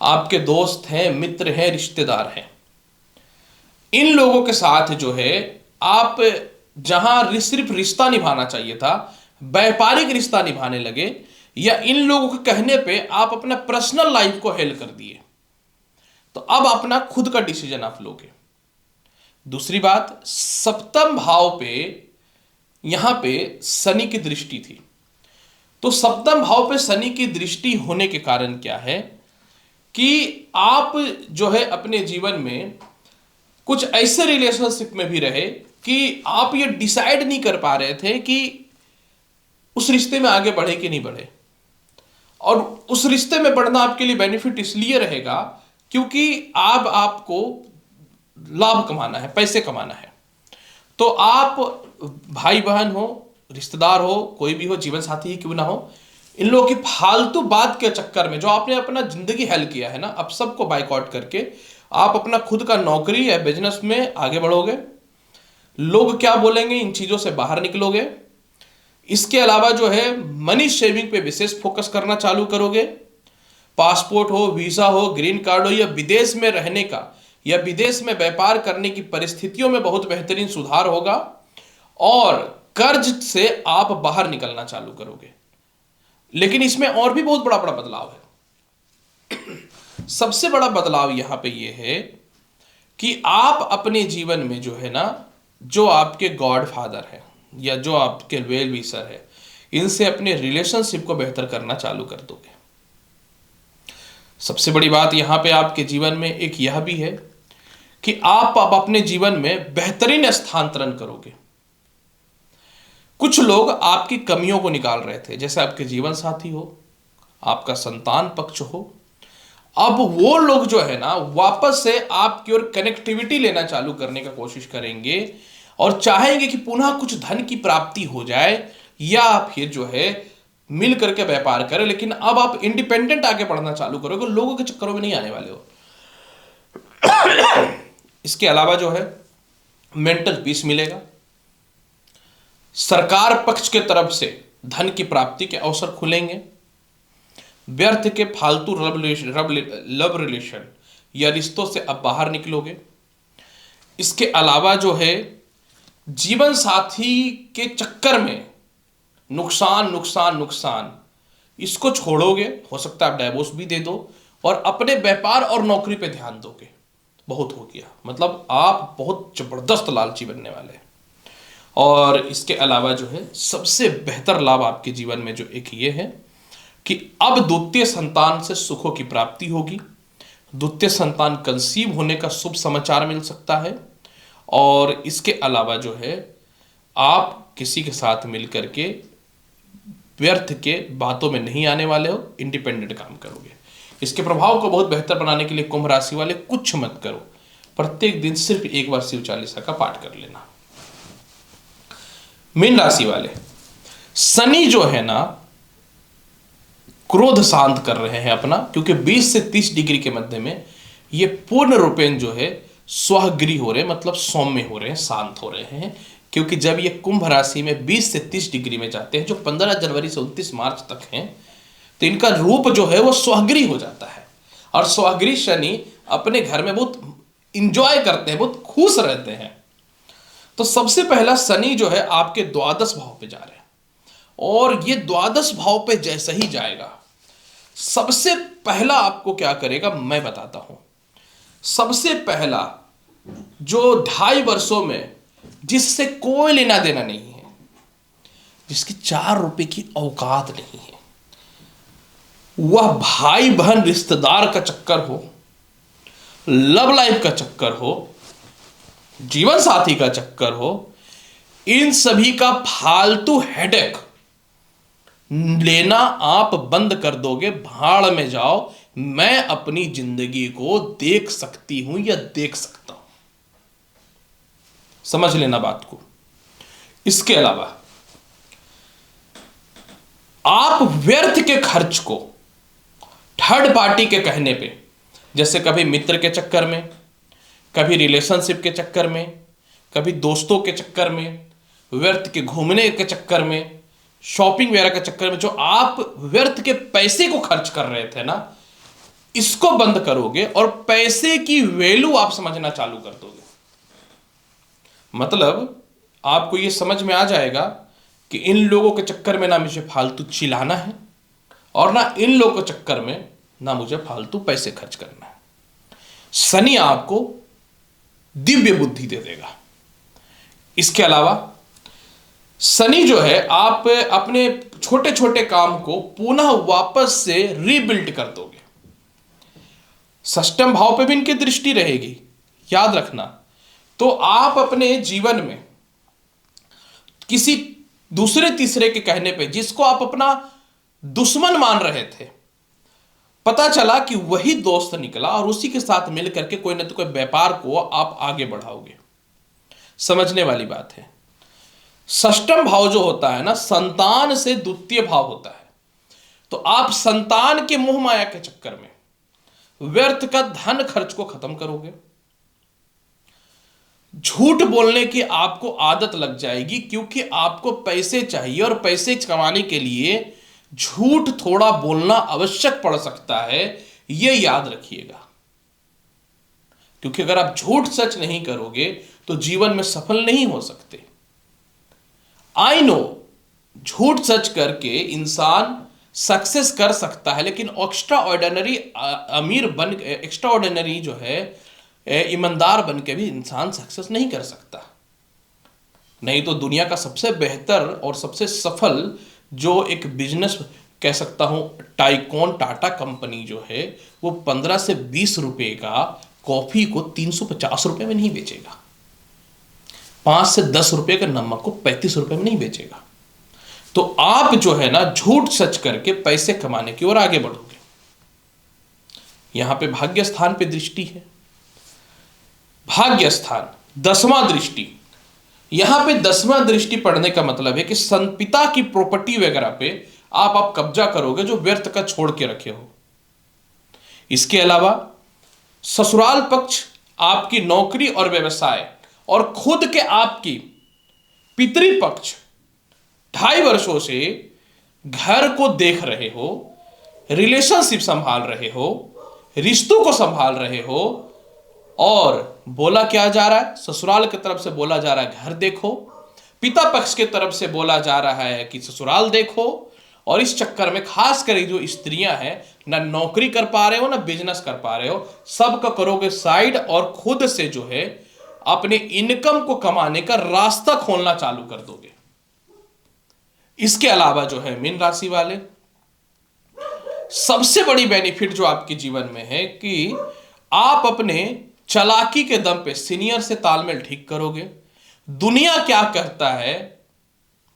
आपके दोस्त हैं, मित्र हैं, रिश्तेदार हैं, इन लोगों के साथ जो है आप जहां सिर्फ रिश्ता निभाना चाहिए था, व्यापारिक रिश्ता निभाने लगे, या इन लोगों के कहने पे आप अपना पर्सनल लाइफ को हेल कर दिए। तो अब अपना खुद का डिसीजन आप लोगे। दूसरी बात, सप्तम भाव पे यहां पे शनि की दृष्टि थी, तो सप्तम भाव पे शनि की दृष्टि होने के कारण क्या है कि आप जो है अपने जीवन में कुछ ऐसे रिलेशनशिप में भी रहे कि आप ये डिसाइड नहीं कर पा रहे थे कि उस रिश्ते में आगे बढ़े कि नहीं बढ़े। और उस रिश्ते में बढ़ना आपके लिए बेनिफिट इसलिए रहेगा क्योंकि आपको लाभ कमाना है, पैसे कमाना है। तो आप भाई बहन हो, रिश्तेदार हो, कोई भी हो, जीवन साथी ही क्यों ना हो, इन लोगों की फालतू बात के चक्कर में जो आपने अपना जिंदगी हेल किया है ना, अब सबको बाइकआउट करके आप अपना खुद का नौकरी या बिजनेस में आगे बढ़ोगे। लोग क्या बोलेंगे इन चीजों से बाहर निकलोगे। इसके अलावा जो है मनी सेविंग पे विशेष फोकस करना चालू करोगे। पासपोर्ट हो, वीजा हो, ग्रीन कार्ड हो, या विदेश में रहने का या विदेश में व्यापार करने की परिस्थितियों में बहुत बेहतरीन सुधार होगा, और कर्ज से आप बाहर निकलना चालू करोगे। लेकिन इसमें और भी बहुत बड़ा बड़ा बदलाव है। सबसे बड़ा बदलाव यहां पे ये है कि आप अपने जीवन में जो है ना, जो आपके गॉड फादर है या जो आपके वेल विशर है, इनसे अपने रिलेशनशिप को बेहतर करना चालू कर दोगे। सबसे बड़ी बात यहां पे आपके जीवन में एक यह भी है कि आप अब अपने जीवन में बेहतरीन स्थानांतरण करोगे। कुछ लोग आपकी कमियों को निकाल रहे थे, जैसे आपके जीवन साथी हो, आपका संतान पक्ष हो। अब वो लोग जो है ना वापस से आपकी ओर कनेक्टिविटी लेना चालू करने का कोशिश करेंगे और चाहेंगे कि पुनः कुछ धन की प्राप्ति हो जाए, या फिर जो है मिल करके व्यापार करें। लेकिन अब आप इंडिपेंडेंट आगे बढ़ना चालू करोगे, लोगों के चक्करों में नहीं आने वाले हो। इसके अलावा जो है मेंटल पीस मिलेगा। सरकार पक्ष के तरफ से धन की प्राप्ति के अवसर खुलेंगे। व्यर्थ के फालतू लव रिलेशन या रिश्तों से अब बाहर निकलोगे। इसके अलावा जो है जीवन साथी के चक्कर में नुकसान नुकसान नुकसान, इसको छोड़ोगे। हो सकता है आप डाइवोर्स भी दे दो और अपने व्यापार और नौकरी पे ध्यान दोगे। बहुत हो गया, मतलब आप बहुत जबरदस्त लालची बनने वाले हैं। और इसके अलावा जो है सबसे बेहतर लाभ आपके जीवन में जो एक ये है कि अब द्वितीय संतान से सुखों की प्राप्ति होगी, द्वितीय संतान कंसीव होने का शुभ समाचार मिल सकता है। और इसके अलावा जो है आप किसी के साथ मिलकर के व्यर्थ के बातों में नहीं आने वाले हो, इंडिपेंडेंट काम करोगे। इसके प्रभाव को बहुत बेहतर बनाने के लिए कुंभ राशि वाले कुछ मत करो, प्रत्येक दिन सिर्फ एक बार शिव चालीसा का पाठ कर लेना। मीन राशि वाले, शनि जो है ना क्रोध शांत कर रहे हैं अपना, क्योंकि 20 से 30 डिग्री के मध्य में ये पूर्ण रूपेण जो है स्वगृह हो रहे, मतलब सौम्य हो रहे हैं, शांत हो रहे हैं। क्योंकि जब ये कुंभ राशि में 20 से 30 डिग्री में जाते हैं, जो 15 जनवरी से 29 मार्च तक हैं, तो इनका रूप जो है वो स्वगृह हो जाता है। और स्वगृह शनि अपने घर में बहुत इंजॉय करते हैं, बहुत खुश रहते हैं। तो सबसे पहला शनि जो है आपके द्वादश भाव पे जा रहे हैं, और ये द्वादश भाव पे जैसे ही जाएगा, सबसे पहला आपको क्या करेगा मैं बताता हूं। सबसे पहला जो 2.5 वर्षों में जिससे कोई लेना देना नहीं है, जिसकी 4 रुपए की औकात नहीं है, वह भाई बहन रिश्तेदार का चक्कर हो, लव लाइफ का चक्कर हो, जीवन साथी का चक्कर हो, इन सभी का फालतू हेडेक लेना आप बंद कर दोगे। भाड़ में जाओ, मैं अपनी जिंदगी को देख सकती हूं या देख सकता हूं। समझ लेना बात को। इसके अलावा आप व्यर्थ के खर्च को थर्ड पार्टी के कहने पे, जैसे कभी मित्र के चक्कर में, कभी रिलेशनशिप के चक्कर में, कभी दोस्तों के चक्कर में, व्यर्थ के घूमने के चक्कर में, शॉपिंग वगैरह के चक्कर में जो आप व्यर्थ के पैसे को खर्च कर रहे थे ना, इसको बंद करोगे और पैसे की वैल्यू आप समझना चालू कर दोगे। मतलब आपको यह समझ में आ जाएगा कि इन लोगों के चक्कर में ना मुझे फालतू चिल्लाना है, और ना इन लोगों के चक्कर में ना मुझे फालतू पैसे खर्च करना है। शनि आपको दिव्य बुद्धि दे देगा। इसके अलावा शनि जो है आप अपने छोटे छोटे काम को पुनः वापस से रीबिल्ड कर दोगे। षष्ठम भाव पे भी इनकी दृष्टि रहेगी, याद रखना। तो आप अपने जीवन में किसी दूसरे तीसरे के कहने पे, जिसको आप अपना दुश्मन मान रहे थे, पता चला कि वही दोस्त निकला, और उसी के साथ मिलकर के कोई ना तो कोई व्यापार को आप आगे बढ़ाओगे। समझने वाली बात है। षष्ठम भाव जो होता है ना, संतान से द्वितीय भाव होता है। तो आप संतान के मोह माया के चक्कर में व्यर्थ का धन खर्च को खत्म करोगे। झूठ बोलने की आपको आदत लग जाएगी, क्योंकि आपको पैसे चाहिए, और पैसे कमाने के लिए झूठ थोड़ा बोलना आवश्यक पड़ सकता है, यह याद रखिएगा। क्योंकि अगर आप झूठ सच नहीं करोगे तो जीवन में सफल नहीं हो सकते। आई नो, झूठ सच करके इंसान सक्सेस कर सकता है, लेकिन एक्स्ट्रा ऑर्डिनरी एक्स्ट्रा ऑर्डिनरी जो है ईमानदार बन के भी इंसान सक्सेस नहीं कर सकता। नहीं तो दुनिया का सबसे बेहतर और सबसे सफल जो एक बिजनेस कह सकता हूं, टाइकॉन टाटा कंपनी जो है, वो 15 से 20 रुपए का कॉफी को 350 रुपए में नहीं बेचेगा। 5 से 10 रुपए का नमक को 35 रुपए में नहीं बेचेगा। तो आप जो है ना, झूठ सच करके पैसे कमाने की ओर आगे बढ़ोगे। यहां पे भाग्य स्थान पे दृष्टि है। भाग्य स्थान 10वां दृष्टि। यहां पे 10वां दृष्टि पड़ने का मतलब है कि पिता की प्रॉपर्टी वगैरह पे आप कब्जा करोगे जो व्यर्थ का छोड़ के रखे हो। इसके अलावा ससुराल पक्ष, आपकी नौकरी और व्यवसाय, और खुद के आपकी पितृपक्ष 2.5 वर्षों से घर को देख रहे हो, रिलेशनशिप संभाल रहे हो, रिश्तों को संभाल रहे हो, और बोला क्या जा रहा है, ससुराल की तरफ से बोला जा रहा है घर देखो, पिता पक्ष की तरफ से बोला जा रहा है कि ससुराल देखो, और इस चक्कर में खास कर जो स्त्रियां हैं, ना नौकरी कर पा रहे हो ना बिजनेस कर पा रहे हो, सब का करोगे साइड, और खुद से जो है अपने इनकम को कमाने का रास्ता खोलना चालू कर दोगे। इसके अलावा जो है मीन राशि वाले, सबसे बड़ी बेनिफिट जो आपके जीवन में है कि आप अपने चालाकी के दम पे सीनियर से तालमेल ठीक करोगे। दुनिया क्या कहता है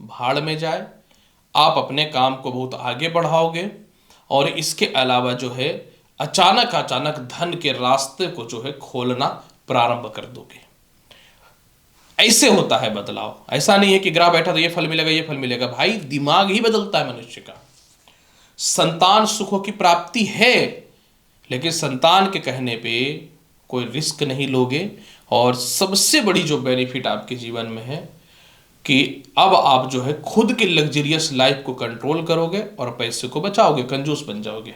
भाड़ में जाए, आप अपने काम को बहुत आगे बढ़ाओगे। और इसके अलावा जो है अचानक अचानक धन के रास्ते को जो है खोलना प्रारंभ कर दोगे। ऐसे होता है बदलाव। ऐसा नहीं है कि ग्रह बैठा तो ये फल मिलेगा, ये फल मिलेगा। भाई दिमाग ही बदलता है मनुष्य का। संतान सुखों की प्राप्ति है, लेकिन संतान के कहने पे कोई रिस्क नहीं लोगे। और सबसे बड़ी जो बेनिफिट आपके जीवन में है कि अब आप जो है खुद की लग्जरियस लाइफ को कंट्रोल करोगे और पैसे को बचाओगे, कंजूस बन जाओगे।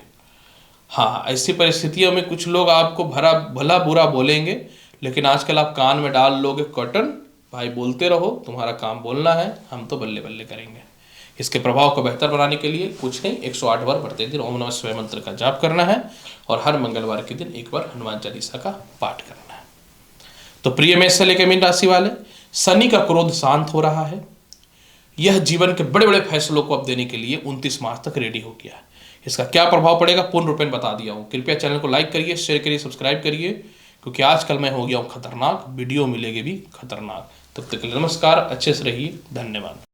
हाँ, ऐसी परिस्थितियों में कुछ लोग आपको भला बुरा बोलेंगे, लेकिन आजकल आप कान में डाल लोगे कॉटन, भाई बोलते रहो, तुम्हारा काम बोलना है, हम तो बल्ले बल्ले करेंगे। इसके प्रभाव को बेहतर बनाने के लिए कुछ नहीं, 108 बार प्रतिदिन ओम नमः शिवाय मंत्र का जाप करना है और हर मंगलवार के दिन एक बार हनुमान चालीसा का पाठ करना है। तो प्रिय मेष से लेकर मीन राशि वाले, शनि का क्रोध शांत हो रहा है। यह जीवन के बड़े बड़े फैसलों को अब देने के लिए 29 मार्च तक रेडी हो गया है। इसका क्या प्रभाव पड़ेगा पूर्ण रूपेण बता दिया हूँ। कृपया चैनल को लाइक करिए, शेयर करिए, सब्सक्राइब करिए, क्योंकि आजकल मैं हो गया हूँ खतरनाक, वीडियो मिलेगी भी खतरनाक। तब तक के लिए नमस्कार, अच्छे से रहिए, धन्यवाद।